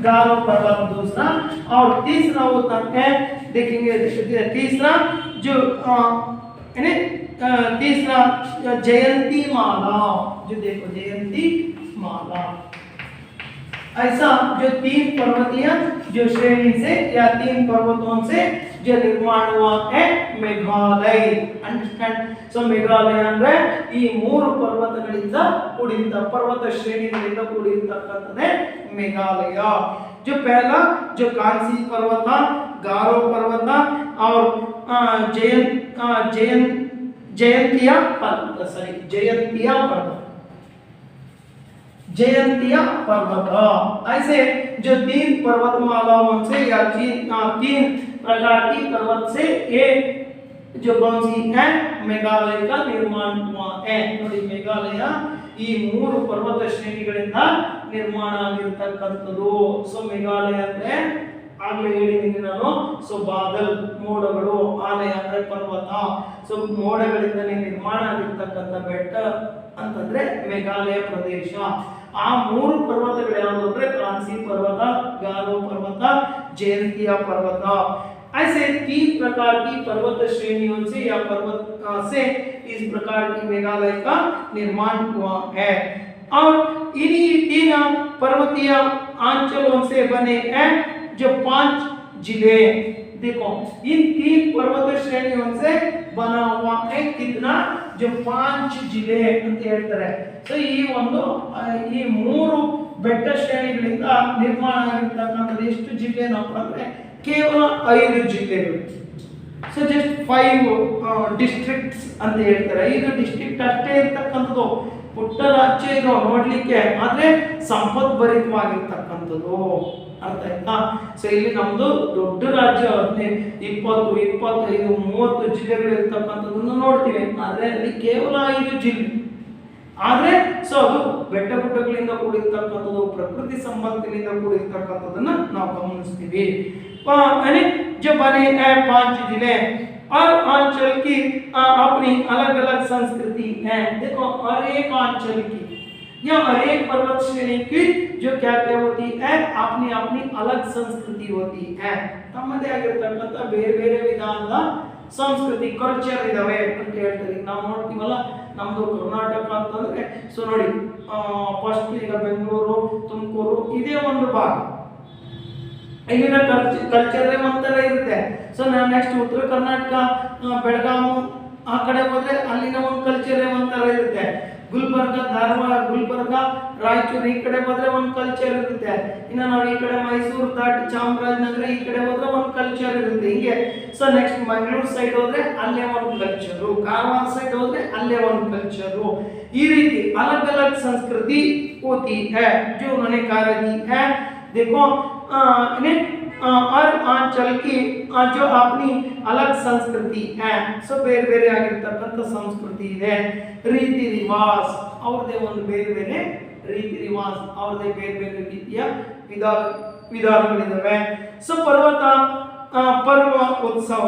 गारो पर्वत दूसरा, और तीसरा होता है देखेंगे तीसरा जो तीसरा जयंती माला, जो देखो जयंती माला. ऐसा जो 3 पर्वतीय जो श्रेणी से या 3 पर्वतों से जो निर्माण हुआ है मेघालय. अंडरस्टैंड. सो मेघालय ಅಂದ್ರೆ ಈ 3 ಪರ್ವತಗಳಿಂದ ಕೂಡಿದ ಪರ್ವತ ಶ್ರೇಣಿಗಳಿಂದ ಕೂಡಿರತಕ್ಕಂಥದ್ದೇ ಮೇಘಾಲಯ. जो पहला जो कांसी पर्वत, गारो पर्वत और जयंतिया पर्वत, सॉरी जयंतिया पर्वत, ऐसे जो 3 पर्वतमालाओं से या 3 प्रकार की पर्वत से ये जो कौन सी है मेघालय का निर्माण हुआ है. ನೋಡಿ ಮೇಘಾಲಯ ಈ 3 ಪರ್ವತ ಶ್ರೇಣಿಗಳಿಂದ ನಿರ್ಮಾಣ ಆಗಿರತಕ್ಕಂಥದ್ದು. ಸೊ ಮೇಘಾಲಯ ಅಂದ್ರೆ ಆಗ್ಲೇ ಹೇಳಿದ್ದೀನಿ ನಾನು, ಸೊ ಬಾದಲ್ ಮೋಡಗಳು, ಆಲಯ ಅಂದ್ರೆ ಪರ್ವತ, ಸೊ ಮೋಡಗಳಿಂದಲೇ ನಿರ್ಮಾಣ ಆಗಿರ್ತಕ್ಕಂಥ ಬೆಟ್ಟ ಅಂತಂದ್ರೆ ಮೇಘಾಲಯ ಪ್ರದೇಶ. ಆ 3 पर्वतಗಳು ಯಾವುದು ಅಂದ್ರೆ ಕಾಂಸಿ पर्वत, गारो पर्वत, जयंतिया पर्वत. ऐसे 3 प्रकार की पर्वत श्रेणियों से या पर्वत से इस प्रकार की मेघालय का निर्माण हुआ है. और इन्हीं 3 पर्वतीय अंचलों से बने हैं जो 5 जिले. देखो इन 3 पर्वत श्रेणियों से बना हुआ है कितना, जो 5 जिले ಅಂತ ಹೇಳ್ತಾರೆ. ಸೊ ಈ ಒಂದು ಈ 3 ಬೆಟ್ಟ ಶ್ರೇಣಿಗಳಿಂದ ನಿರ್ಮಾಣ ಆಗಿರತಕ್ಕಂಥದ್ದು ಎಷ್ಟು ಜಿಲ್ಲೆ ನಾವು ಅಂದ್ರೆ ಕೇವಲ 5 ಜಿಲ್ಲೆಗಳು. ಸೊ ಜಸ್ಟ್ 5 ಡಿಸ್ಟ್ರಿಕ್ಟ್ಸ್ ಅಂತ ಹೇಳ್ತಾರೆ. 5 ಡಿಸ್ಟ್ರಿಕ್ಟ್ ಅಷ್ಟೇ ಇರ್ತಕ್ಕಂಥದ್ದು, ಪುಟ್ಟ ರಾಜ್ಯ ಇದು ನೋಡ್ಲಿಕ್ಕೆ, ಆದ್ರೆ ಸಂಪದ್ಭರಿತವಾಗಿರ್ತಕ್ಕಂಥದ್ದು. ಅರ್ಥ ಆಯ್ತಾ? ಸೊ ಇಲ್ಲಿ ನಮ್ದು ದೊಡ್ಡ ರಾಜ್ಯ 20, 25, 30 ಜಿಲ್ಲೆಗಳು ಇರ್ತಕ್ಕಂಥದ್ದನ್ನು ನೋಡ್ತೀವಿ, ಆದ್ರೆ ಅಲ್ಲಿ ಕೇವಲ 5 ಜಿಲ್ಲೆ. ಆದ್ರೆ ಸೊ ಅದು ಬೆಟ್ಟ ಗುಡ್ಡಗಳಿಂದ ಕೂಡಿರ್ತಕ್ಕಂಥದ್ದು, ಪ್ರಕೃತಿ ಸಂಪತ್ತಿನಿಂದ ಕೂಡಿರ್ತಕ್ಕಂಥದ್ದನ್ನ ನಾವು ಗಮನಿಸ್ತೀವಿ. जो बने हैं 5 जिले और अंचल की अपनी अलग अलग संस्कृति है. देखो हर एक अंचल की या हर एक पर्वत श्रेणी की जो क्या क्या होती है, अपनी अपनी अलग संस्कृति होती है. ತಮ್ಮದೇ ಆಗಿರತಕ್ಕಂಥ ಬೇರೆ ಬೇರೆ ವಿಧಾನದ ಸಂಸ್ಕೃತಿ ಕಲ್ಚರ್ ಇದಾವೆ ಅಂತ ಹೇಳ್ತಾರೆ. ನಾವು ನೋಡ್ತೀವಲ್ಲ ನಮ್ದು ಕರ್ನಾಟಕ ಅಂತಂದ್ರೆ, ಸೊ ನೋಡಿ ಫಸ್ಟ್ ಈಗ ಬೆಂಗಳೂರು, ತುಮಕೂರು ಇದೇ ಒಂದು ಭಾಗ, ಇಲ್ಲಿನ ಕಲ್ಚರ್ ಒಂಥರ ಇರುತ್ತೆ. ಸೊ ನಾವು ನೆಕ್ಸ್ಟ್ ಉತ್ತರ ಕರ್ನಾಟಕ, ಬೆಳಗಾವಿ ಆ ಕಡೆ ಹೋದ್ರೆ ಅಲ್ಲಿನ ಒಂದು ಕಲ್ಚರ್ ಒಂಥರ ಇರುತ್ತೆ. ಗುಲ್ಬರ್ಗ, ಧಾರವಾಡ, ಗುಲ್ಬರ್ಗ, ರಾಯಚೂರು ಈ ಕಡೆ ಹೋದ್ರೆ ಒಂದು ಕಲ್ಚರ್ ಇರುತ್ತೆ. ಇನ್ನು ನಾವು ಈ ಕಡೆ ಮೈಸೂರು ದಾಟಿ ಚಾಮರಾಜನಗರ ಈ ಕಡೆ ಹೋದ್ರೆ ಒಂದು ಕಲ್ಚರ್ ಇರುತ್ತೆ. ಹಿಂಗೆ ಸೊ ನೆಕ್ಸ್ಟ್ ಮಂಗಳೂರು ಸೈಡ್ ಹೋದ್ರೆ ಅಲ್ಲೇ ಒಂದು ಕಲ್ಚರು, ಕಾರವಾರ ಸೈಡ್ ಹೋದ್ರೆ ಅಲ್ಲೇ ಒಂದು ಕಲ್ಚರು. ಈ ರೀತಿ अलग अलग संस्कृति होती है जो उन्होंने कहा रही है. देखो हर अंचल की जो अपनी अलग ಸಂಸ್ಕೃತಿ ಸೊ ಬೇರೆ ಬೇರೆ ಆಗಿರತಕ್ಕಂತ ಸಂಸ್ಕೃತಿ ಇದೆ ರೀತಿ ರಿವಾಜ ಅವರದೇ ಒಂದು ಬೇರೆ ಬೇರೆ ರೀತಿ ರಿವಾಜ ಅವರದೇ ಬೇರೆ ಬೇರೆ ರೀತಿಯ ವಿಧಾನಗಳಿವೆ ಸೊ ಪರ್ವ ಉತ್ಸವ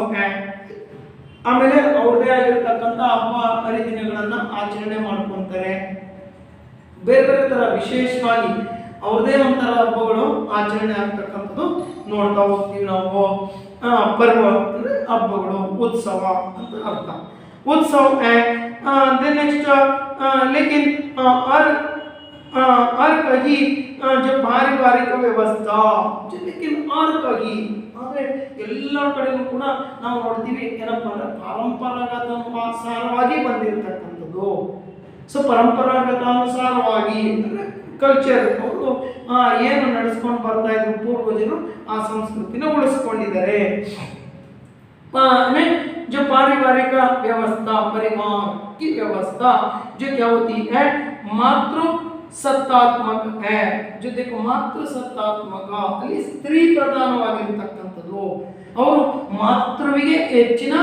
ಆಮೇಲೆ ಅವ್ರದೇ ಆಗಿರತಕ್ಕಂತ ಹಬ್ಬ ಹರಿದಿನಗಳನ್ನ ಆಚರಣೆ ಮಾಡ್ಕೊಂತಾರೆ ಬೇರೆ ಬೇರೆ ತರ ವಿಶೇಷವಾಗಿ ಅವ್ರದೇ ಒಂಥರ ಹಬ್ಬಗಳು ಆಚರಣೆ ಆಗ್ತಕ್ಕಂಥದ್ದು ನೋಡ್ತಾ ಹೋಗ್ತೀವಿ ನಾವು ಪರ್ವ ಅಂದ್ರೆ ಹಬ್ಬಗಳು उत्सव ಅಂತ ಅರ್ಥ उत्सव है देन नेक्स्ट लेकिन हर कहीं जो पारिवारिक व्यवस्था लेकिन हर कहीं ಅಂದ್ರೆ ಎಲ್ಲ ಕಡೆನೂ ಕೂಡ ನಾವು ನೋಡ್ತೀವಿ ಏನಪ್ಪಾ ಅಂದ್ರೆ ಪರಂಪರಾಗತ ಅನುಸಾರವಾಗಿ ಬಂದಿರತಕ್ಕಂಥದ್ದು ಸೊ ಪರಂಪರಾಗತ ಅನುಸಾರವಾಗಿ ಅಂದ್ರೆ ಕಲ್ಚರ್ ಅವರು ಏನು ನಡೆಸ್ಕೊಂಡು ಬರ್ತಾ ಇದ್ರು ಪೂರ್ವಜರು ಆ ಸಂಸ್ಕೃತಿನ ಉಳಿಸ್ಕೊಂಡಿದ್ದಾರೆ जो पारिवारिक व्यवस्था परिवार की व्यवस्था जो क्या होती है मातृ सत्तात्मक है जो देखो मातृ सत्तात्मक ಅಲ್ಲಿ ಸ್ತ್ರೀ ಪ್ರಧಾನವಾಗಿರತಕ್ಕಂಥದ್ದು ಅವರು ಮಾತೃವಿಗೆ ಹೆಚ್ಚಿನ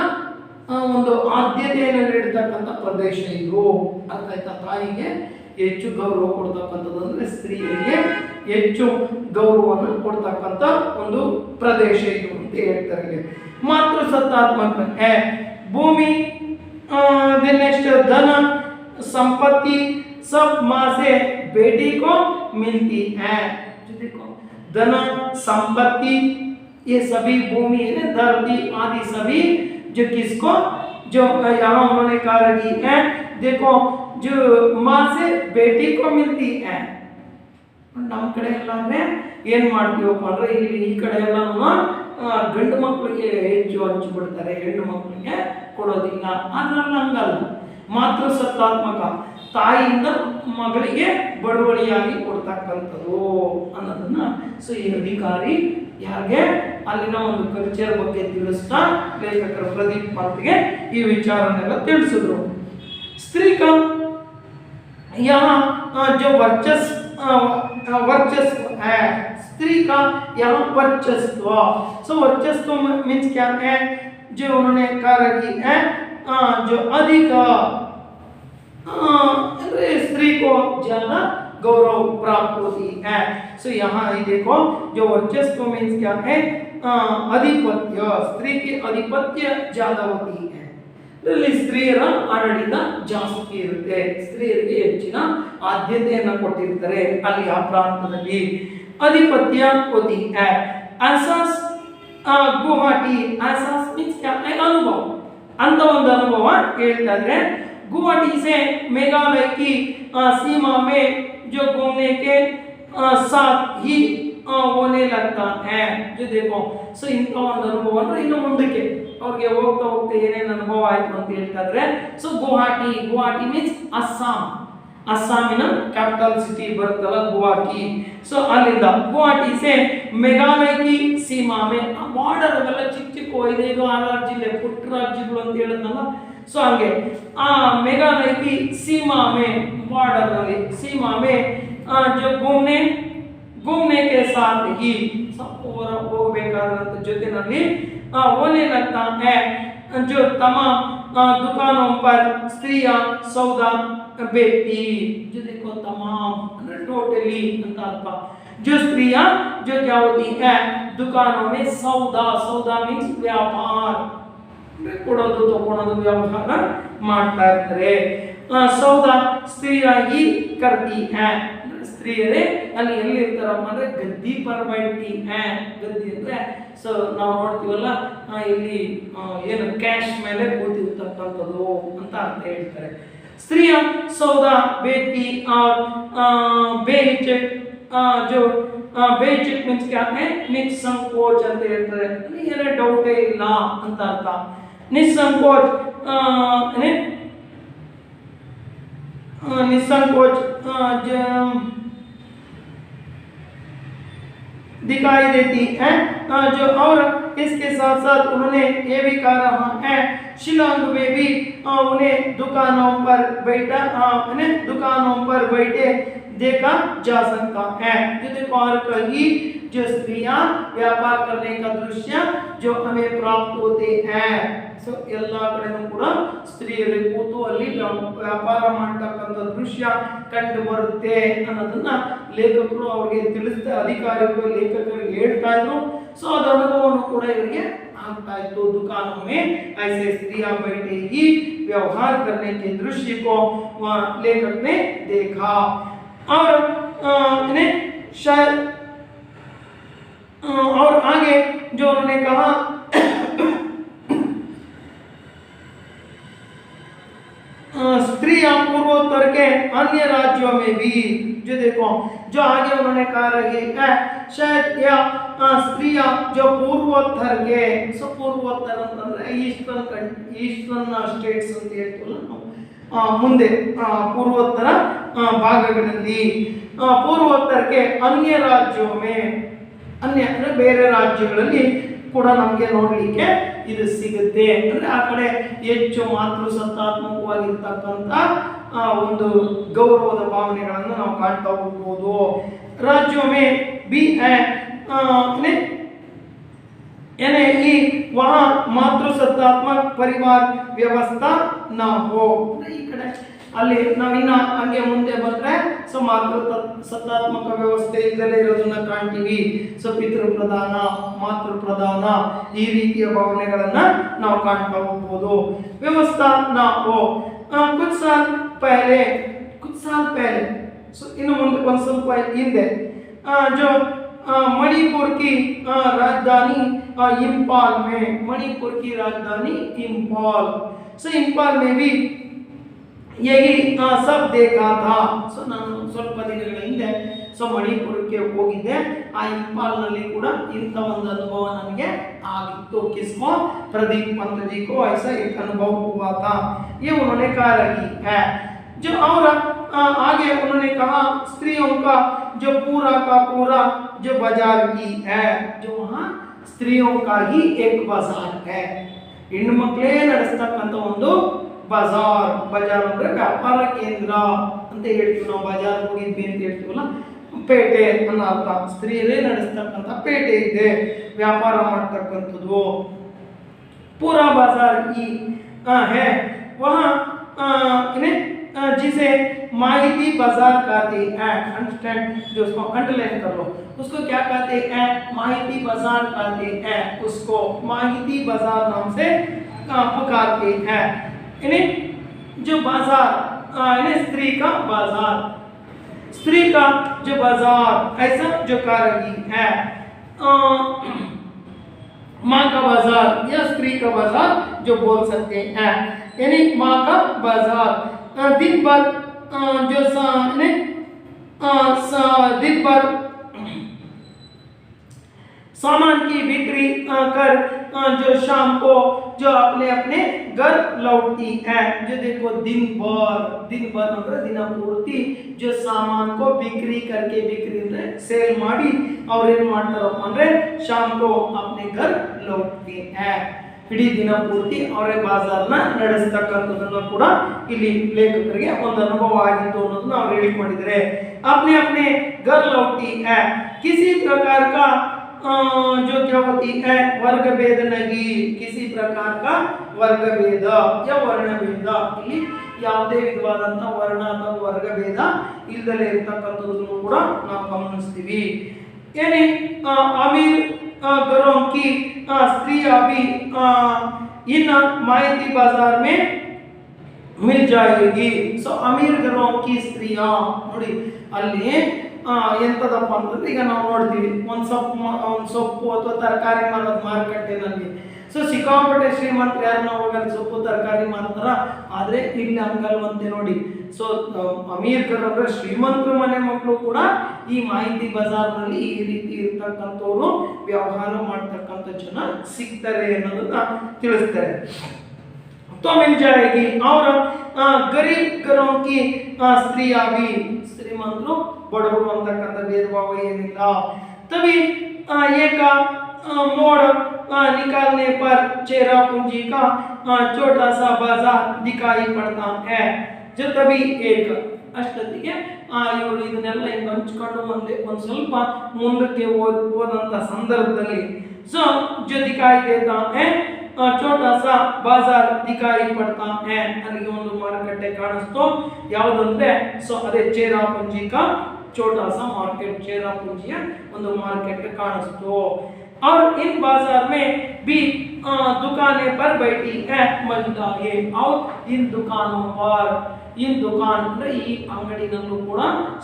ಒಂದು ಆದ್ಯತೆಯನ್ನು ನೀಡತಕ್ಕಂಥ ಪ್ರದೇಶ ಇದು ಅರ್ಥ ಆಯ್ತಾ ತಾಯಿಗೆ ಹೆಚ್ಚು ಗೌರವ ಕೊಡ್ತಕ್ಕಂಥದ್ದು ಅಂದ್ರೆ ಸ್ತ್ರೀಯರಿಗೆ ಹೆಚ್ಚು ಗೌರವವನ್ನು ಕೊಡ್ತಕ್ಕಂಥ ಒಂದು ಪ್ರದೇಶ ಇದು ಅಂತ ಹೇಳ್ತಾರೆ ಮಾತೃ ಸತ್ತಾತ್ಮಕ है भूमि देन नेक्स्ट धन संपत्ति सब माँ से बेटी को मिलती है जो देखो धन संपत्ति ये सभी भूमि है धरती आदि सभी जो किसको जो यहाँ उन्होंने कहा की है देखो जो माँ से बेटी को मिलती है ನಮ್ಮ ಕಡೆ ಎಲ್ಲ ಅಂದ್ರೆ ಏನ್ ಮಾಡ್ತೀವಪ್ಪ ಅಂದ್ರೆ ಇಲ್ಲಿ ಈ ಕಡೆ ಎಲ್ಲ ಗಂಡು ಮಕ್ಕಳಿಗೆ ಹೆಚ್ಚು ಹಂಚಿಬಿಡ್ತಾರೆ ಹೆಣ್ಣು ಮಕ್ಕಳಿಗೆ ಕೊಡೋದಿಲ್ಲ ಅದ್ರಲ್ಲಿ ಹಂಗಲ್ಲ ಮಾತೃ ಸತ್ತಾತ್ಮಕ ತಾಯಿಯಿಂದ ಮಗಳಿಗೆ ಬಳುವಳಿಯಾಗಿ ಕೊಡ್ತಕ್ಕಂಥದ್ದು ಅನ್ನೋದನ್ನ ಸೊ ಈ ಅಧಿಕಾರಿ ಯಾರಿಗೆ ಅಲ್ಲಿನ ಒಂದು ಕಲ್ಚರ್ ಬಗ್ಗೆ ತಿಳಿಸ್ತಾ ಲೇಖಕರು ಪ್ರದೀಪ್ ಮಾತಿಗೆ ಈ ವಿಚಾರನೆಲ್ಲ ತಿಳಿಸಿದ್ರು स्त्री का यहाँ जो वर्चस्व है स्त्री का यहाँ वर्चस्व सो वर्चस्व मीन्स क्या है जो उन्होंने कहा कि है जो अधिक स्त्री को ज्यादा गौरव प्राप्त होती है सो यहाँ ये देखो जो वर्चस्व मीन्स क्या है आधिपत्य स्त्री की आधिपत्य ज्यादा होती है ಸ್ತ್ರೀಯರ ಆಡಳಿತ ಜಾಸ್ತಿ ಇರುತ್ತೆ ಸ್ತ್ರೀಯರಿಗೆ ಹೆಚ್ಚಿನ ಆದ್ಯತೆಯನ್ನು ಕೊಟ್ಟಿರ್ತಾರೆ ಅಲ್ಲಿ ಆ ಪ್ರಾಂತದಲ್ಲಿ ಆಧಿಪತ್ಯ होती है एहसास गुवाहाटी एहसास मीन्स क्या है अनुभव ಅಂತ ಒಂದು ಅನುಭವ ಹೇಳ್ತಾ ಇದ್ರೆ गुवाहाटी से मेघालय की सीमा में जो घूमने के साथ ही होने लगता है जो देखो सो ಇಂತ ಒಂದು ಅನುಭವ ಅಂದ್ರೆ ಇನ್ನು ಮುಂದಕ್ಕೆ ಅವ್ರಿಗೆ ಹೋಗ್ತಾ ಹೋಗ್ತಾ ಏನೇನು ಅನುಭವ ಆಯ್ತು ಅಂತ ಹೇಳ್ತಾ ಇದ್ರೆ ಸೊ ಗುವಾಹಟಿ ಮೀನ್ಸ್ ಅಸ್ಸಾಮಿನ ಕ್ಯಾಪಿಟಲ್ ಸಿಟಿ ಬರುತ್ತಲ್ಲ ಗುವಾಹಟಿ ಸೊ ಅಲ್ಲಿಂದ ಗುವಾಹಟಿ ಸೆ ಮೇಘಾಲಯ ಕಿ ಸೀಮಾ ಮೇ ಬಾರ್ಡರ್ ಅವೆಲ್ಲ ಚಿಕ್ಕ ಚಿಕ್ಕ 5-6 ಜಿಲ್ಲೆ ಪುಟ್ಟ ರಾಜ್ಯಗಳು ಅಂತ ಹೇಳಿದ್ನಲ್ಲ ಸೊ ಹಂಗೆ ಆ ಮೇಘಾಲಯ ಕಿ ಸೀಮಾ ಮೇ ಬಾರ್ಡರ್ ಅಲ್ಲಿ ಸೀಮಾ ಮೇ जो घूमने के साथ ही ಹೋಗಬೇಕಾದಂತ ಜೊತೆನಲ್ಲಿ होने लगता है जो तमाम दुकानों पर स्त्रियां सौदा बेचती जो देखो तमाम टोटली जो स्त्रियां जो क्या होती है दुकानों में सौदा मीन्स व्यापार ಕೊಡೋದು ತಗೊಳ್ಳೋದು ವ್ಯವಹಾರ ಮಾಡ್ತಾ ಇರ್ತಾರೆ ಸೌದಾ ಸ್ತ್ರೀಯಾಗಿ करती है ಸ್ತ್ರೀಯರೇ ಅಲ್ಲಿ ಎಲ್ಲಿ ಇರ್ತಾರಪ್ಪ ಅಂದ್ರೆ ಗದ್ದಿ ಪರ್ ಬೈಟಿ ಗದ್ದಿ ಅಂದ್ರೆ ಸೊ ನಾವು ನೋಡ್ತೀವಲ್ಲ ಇಲ್ಲಿ ಏನು ಕ್ಯಾಶ್ ಮೇಲೆ ಕೂತಿರ್ತಕ್ಕಂಥದ್ದು ಅಂತ ಅರ್ಥ ಹೇಳ್ತಾರೆ ಸ್ತ್ರೀಯ ಸೌದಾ ಬೇಟಿ ಬೇಹಿಚಕ್ जो ಬೇಹಿಚಕ್ ಮೀನ್ಸ್ क्या है ನಿಸ್ಸಂಕೋಚ ಅಂತ ಹೇಳ್ತಾರೆ ಏನು ಡೌಟೇ ಇಲ್ಲ ಅಂತ ಅರ್ಥ निसंकोच निसंकोच दिखाई देती है जो और इसके साथ साथ उन्होंने ये भी कहा रहा है शिलांग में भी उन्हें दुकानों पर बैठे देखा जा सकता है जो देखो और कहीं जो स्त्रियां व्यापार करने का दृश्य जो हमें प्राप्त होते हैं। ಸೊ ಎಲ್ಲ ಕಡೆನೂ ಕೂಡ ಸ್ತ್ರೀಯರು ಕೂತು ಅಲ್ಲಿ ವ್ಯಾಪಾರ ಮಾಡತಕ್ಕಂಥ ದೃಶ್ಯ ಕಂಡು ಬರುತ್ತೆ ಅನ್ನೋದನ್ನ ಲೇಖಕರು ಅವರಿಗೆ ತಿಳಿಸ್ತಾ ಅಧಿಕಾರಿಗಳು ಲೇಖಕರಿಗೆ ಹೇಳ್ತಾ ಇದ್ರು। ಸೊ ಅದ ಅನುಭವವನ್ನು ಕೂಡ ಇವರಿಗೆ ಆಗ್ತಾ ಇತ್ತು। दुकानों में ऐसे स्त्रियां बैठेगी व्यवहार करने के दृश्य को लेखक ने देखा और शायद और आगे जो उन्होंने कहा स्त्रियां पूर्वोत्तर के अन्य राज्यों में भी, जो देखो जो आगे उन्होंने कहा रही है शायद या स्त्रियां जो पूर्वोत्तर के पूर्वोत्तर ಈಸ್ಟರ್ನ್ ಸ್ಟೇಟ್ಸ್ ಅಂತ ಹೇಳ್ತೀವಲ್ಲ ಮುಂದೆ ಪೂರ್ವೋತ್ತರ ಭಾಗಗಳಲ್ಲಿ ಪೂರ್ವೋತ್ತರಕ್ಕೆ ಅನ್ಯ ರಾಜ್ಯವೇ ಅನ್ಯ ಅಂದ್ರೆ ಬೇರೆ ರಾಜ್ಯಗಳಲ್ಲಿ ಕೂಡ ನಮಗೆ ನೋಡಲಿಕ್ಕೆ ಇದು ಸಿಗುತ್ತೆ। ಅಂದ್ರೆ ಆ ಕಡೆ ಹೆಚ್ಚು ಮಾತೃಸತ್ತಾತ್ಮಕವಾಗಿರ್ತಕ್ಕಂಥ ಒಂದು ಗೌರವದ ಭಾವನೆಗಳನ್ನು ನಾವು ಕಾಣ್ತಾ ಹೋಗ್ಬೋದು। राज्यों में भी है यानी कि वहाँ मातृसत्तात्मक परिवार व्यवस्था ना हो। ಈ ಕಡೆ ಅಲ್ಲಿ ನಾವಿನ್ನ ಹಂಗೆ ಮುಂದೆ ಬಂದ್ರೆ ಸೊ ಮಾತೃ ಸತ್ತಾತ್ಮಕ ವ್ಯವಸ್ಥೆ ಇಲ್ಲದೆ ಇರೋದನ್ನ ಕಾಣ್ತೀವಿ। ಸೊ ಪಿತೃ ಪ್ರಧಾನ ಮಾತೃ ಪ್ರಧಾನ ಈ ರೀತಿಯ ಭಾವನೆಗಳನ್ನ ನಾವು ಕಾಣ್ತಾ ಹೋಗ್ಬೋದು। ವ್ಯವಸ್ಥಾ ನಾ ಹೋ कुछ साल पहले ಸೊ ಇನ್ನು ಮುಂದೆ ಒಂದು ಸ್ವಲ್ಪ ಹಿಂದೆ जो मणिपुर की राजधानी इंफाल में, मणिपुर की राजधानी इंफाल, सो इंफाल में भी यही सब देखा था। सो ನಾನು ಸ್ವಲ್ಪ ದಿನಗಳ ಹಿಂದೆ ಸೊ ಮಣಿಪುರಕ್ಕೆ ಹೋಗಿದ್ದೆ। ಆ ಇಂಫಾಲ್ ನಲ್ಲಿ ಕೂಡ ಇಂಥ ಒಂದು ಅನುಭವ ನನಗೆ ಆಗಿತ್ತು। किसको प्रदीप पंत जी को ऐसा एक अनुभव हुआ था। ये उन्होंने कहा रही है जो और आगे उन्होंने कहा स्त्रियों का जो पूरा का पूरा जो बाजार की है, जो वहाँ स्त्रियों का ही एक बाजार है। ಹೆಣ್ಣು ಮಕ್ಕಳೇ ನಡೆಸ್ತಕ್ಕಂಥ ಒಂದು ಬಜಾರ್ ಅಂದ್ರೆ ವ್ಯಾಪಾರ ಕೇಂದ್ರ ಅಂತ ಹೇಳ್ತೀವಿ ನಾವು। ಬಜಾರ್ ಹೋಗಿದ್ವಿ ಅಂತ ಹೇಳ್ತೀವಲ್ಲ, ಪೇಟೆ ಅನ್ನೋ ಅರ್ಥ। ಸ್ತ್ರೀಯರೇ ನಡೆಸ್ತಕ್ಕಂಥ ಪೇಟೆ ಇದೆ, ವ್ಯಾಪಾರ ಮಾಡ್ತಕ್ಕಂಥದ್ದು। पूरा बाजार ही है वहाँ जिसे माहिती बाजार कहते हैं। अंडरस्टैंड, जो उसको अंडरलाइन कर लो, उसको क्या कहते हैं? माहिती बाजार कहते हैं। उसको माहिती बाजार नाम से पुकारते हैं। इन्हें जो बाजार स्त्री का बाजार, स्त्री का जो बाजार ऐसा जो कह रही है माँ का बाजार या स्त्री का बाजार जो बोल सकते हैं। यानी माँ का बाजार दिन भर जो दिन भर सामान की बिक्री कर जो शाम को जो अपने अपने घर लौटती है। जो देखो दिन भर मतलब दिन पूर्ति जो सामान को बिक्री करके बिक्री सेल ಮಾಡಿ और ಏನು ಮಾಡ್ತಾರಪ್ಪ ಅಂದ್ರೆ ಶಾಮ್ को अपने घर लौटते हैं। ಇಡೀ ದಿನ ಪೂರ್ತಿ ಅವರೇ ಬಾಜಾರ್ನ ನಡೆಸ್ತಕ್ಕಂಥದ್ದನ್ನು ಕೂಡ ಇಲ್ಲಿ ಲೇಖಕರಿಗೆ ಒಂದು ಅನುಭವ ಆಗಿತ್ತು ಅನ್ನೋದನ್ನ ಅವರು ಹೇಳಿಕೊಂಡಿದ್ದಾರೆ। अपने अपने घर लौटती है, किसी प्रकार का जो क्या होती है वर्ग भेद नहीं, किसी प्रकार का वर्ग भेद या वर्ण भेद ಇಲ್ಲಿ ಯಾವುದೇ ವಿಧವಾದಂತ ವರ್ಣ ಅಥವಾ ವರ್ಗ ಭೇದ ಇಲ್ಲದೆ ಇರತಕ್ಕಂಥದ್ದನ್ನು ಕೂಡ ನಾವು ಗಮನಿಸ್ತೀವಿ। यानी अमीर घरों की स्त्रियां भी इन माहिती बाजार में मिल जाएगी। सो अमीर घरों की स्त्रियां ನೋಡಿ ಅಲ್ಲಿ ಎಂತದಪ್ಪ ಅಂತಂದ್ರೆ ಈಗ ನಾವು ನೋಡ್ತೀವಿ ಒಂದು ಸೊಪ್ಪು ಅಥವಾ ತರಕಾರಿ ಮಾರೋದು ಮಾರುಕಟ್ಟೆನಲ್ಲಿ। ಸೊ ಸಿಕ್ಕಾಪಟ್ಟೆ ಶ್ರೀಮಂತರು ಯಾರು ನಾವು ಹೋಗಲ್ಲ ಸೊಪ್ಪು ತರಕಾರಿ ಮಾರ್ತಾರ, ಆದ್ರೆ ಇಲ್ಲಿ ಹಂಗಲ್ವಂತೆ ನೋಡಿ। ಸೊ ಅಮೀರ್ ಖರ್ ಅಂದ್ರೆ ಶ್ರೀಮಂತರ ಮನೆ ಮಕ್ಕಳು ಕೂಡ ಈ ಮಾಹಿತಿ ಬಜಾರ್ನಲ್ಲಿ ಈ ರೀತಿ ಇರ್ತಕ್ಕಂಥವ್ರು ವ್ಯವಹಾರ ಮಾಡ್ತಕ್ಕಂಥ ಜನ ಸಿಗ್ತಾರೆ ಅನ್ನೋದನ್ನ ತಿಳಿಸ್ತಾರೆ। तो मिल जाएगी और गरीब घरों की स्त्रियां भी, ಶ್ರೀಮಂತರು ಬಡವರು ಅಂತಕ್ಕಂಥ ಭೇದ ಭಾವ ಏನಿಲ್ಲ। तभी एक मोड़ निकालने पर चेहरा पूंजी का छोटा सा बाजार दिखाई पड़ता है। जो तभी एक ಅಷ್ಟೊತ್ತಿಗೆ ಇವರು ಇದನ್ನೆಲ್ಲ ಹಿಂಗೆ ಹಂಚ್ಕೊಂಡು ಒಂದು ಸ್ವಲ್ಪ ಮುಂದಕ್ಕೆ ಹೋದಂಥ ಸಂದರ್ಭದಲ್ಲಿ ಸೊ जो दिखाई देता है छोटा सा बाजार दिखाई पड़ता है ಅಲ್ಲಿಗೆ ಒಂದು ಮಾರುಕಟ್ಟೆ ಕಾಣಿಸ್ತು ಯಾವುದಂದ್ರೆ ಸೊ ಅದೇ ಚೇರಾಪುಂಜಿ का छोटा सा मार्केट चेरापूंजी ಒಂದು ಮಾರ್ಕೆಟ್ ಕಾಣಿಸ್ತು और इन बाजार में भी दुकानें पर बैठी है महिलाएं और इन दुकानों पर इन दुकान ಅಂದ್ರೆ ಈ ಅಂಗಡಿನಲ್ಲೂ ಕೂಡ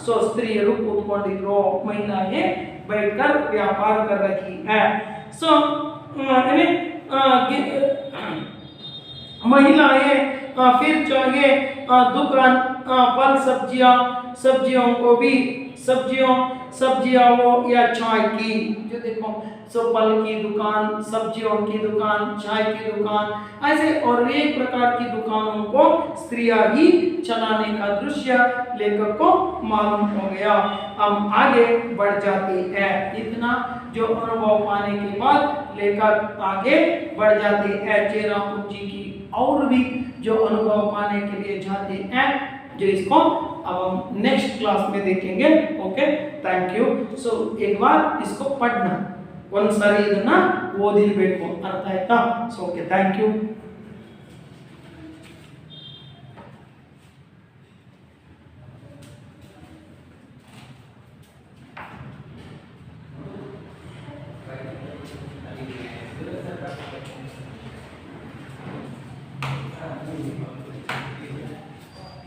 ಸೊ ಸ್ತ್ರೀಯರು ಕೂತ್ಕೊಂಡಿದ್ರು महिलाएं बैठकर व्यापार कर रही है सो महिलाएं फिर चाहे दुकान फल सब्जियों को भी सब्जियां हो या चाय की जो देखो सो फल की दुकान सब्जियों की दुकान चाय की दुकान ऐसे और एक प्रकार की दुकानों को स्त्रियां ही चलाने का दृश्य लेखक को मालूम हो गया। हम आगे बढ़ जाते हैं इतना जो अनुभव पाने के बाद लेखक आगे बढ़ जाते हैं चेरापूंजी की और भी जो अनुभव पाने के लिए जाते हैं जो इसको अब हम नेक्स्ट क्लास में देखेंगे। Okay thank you. सो एक बार इसको पढ़ना ಒಂದ್ಸರಿ ಇದನ್ನ ಓದಿರಬೇಕು ಅರ್ಥ ಆಯ್ತಾ so okay thank you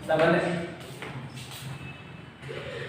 Sabar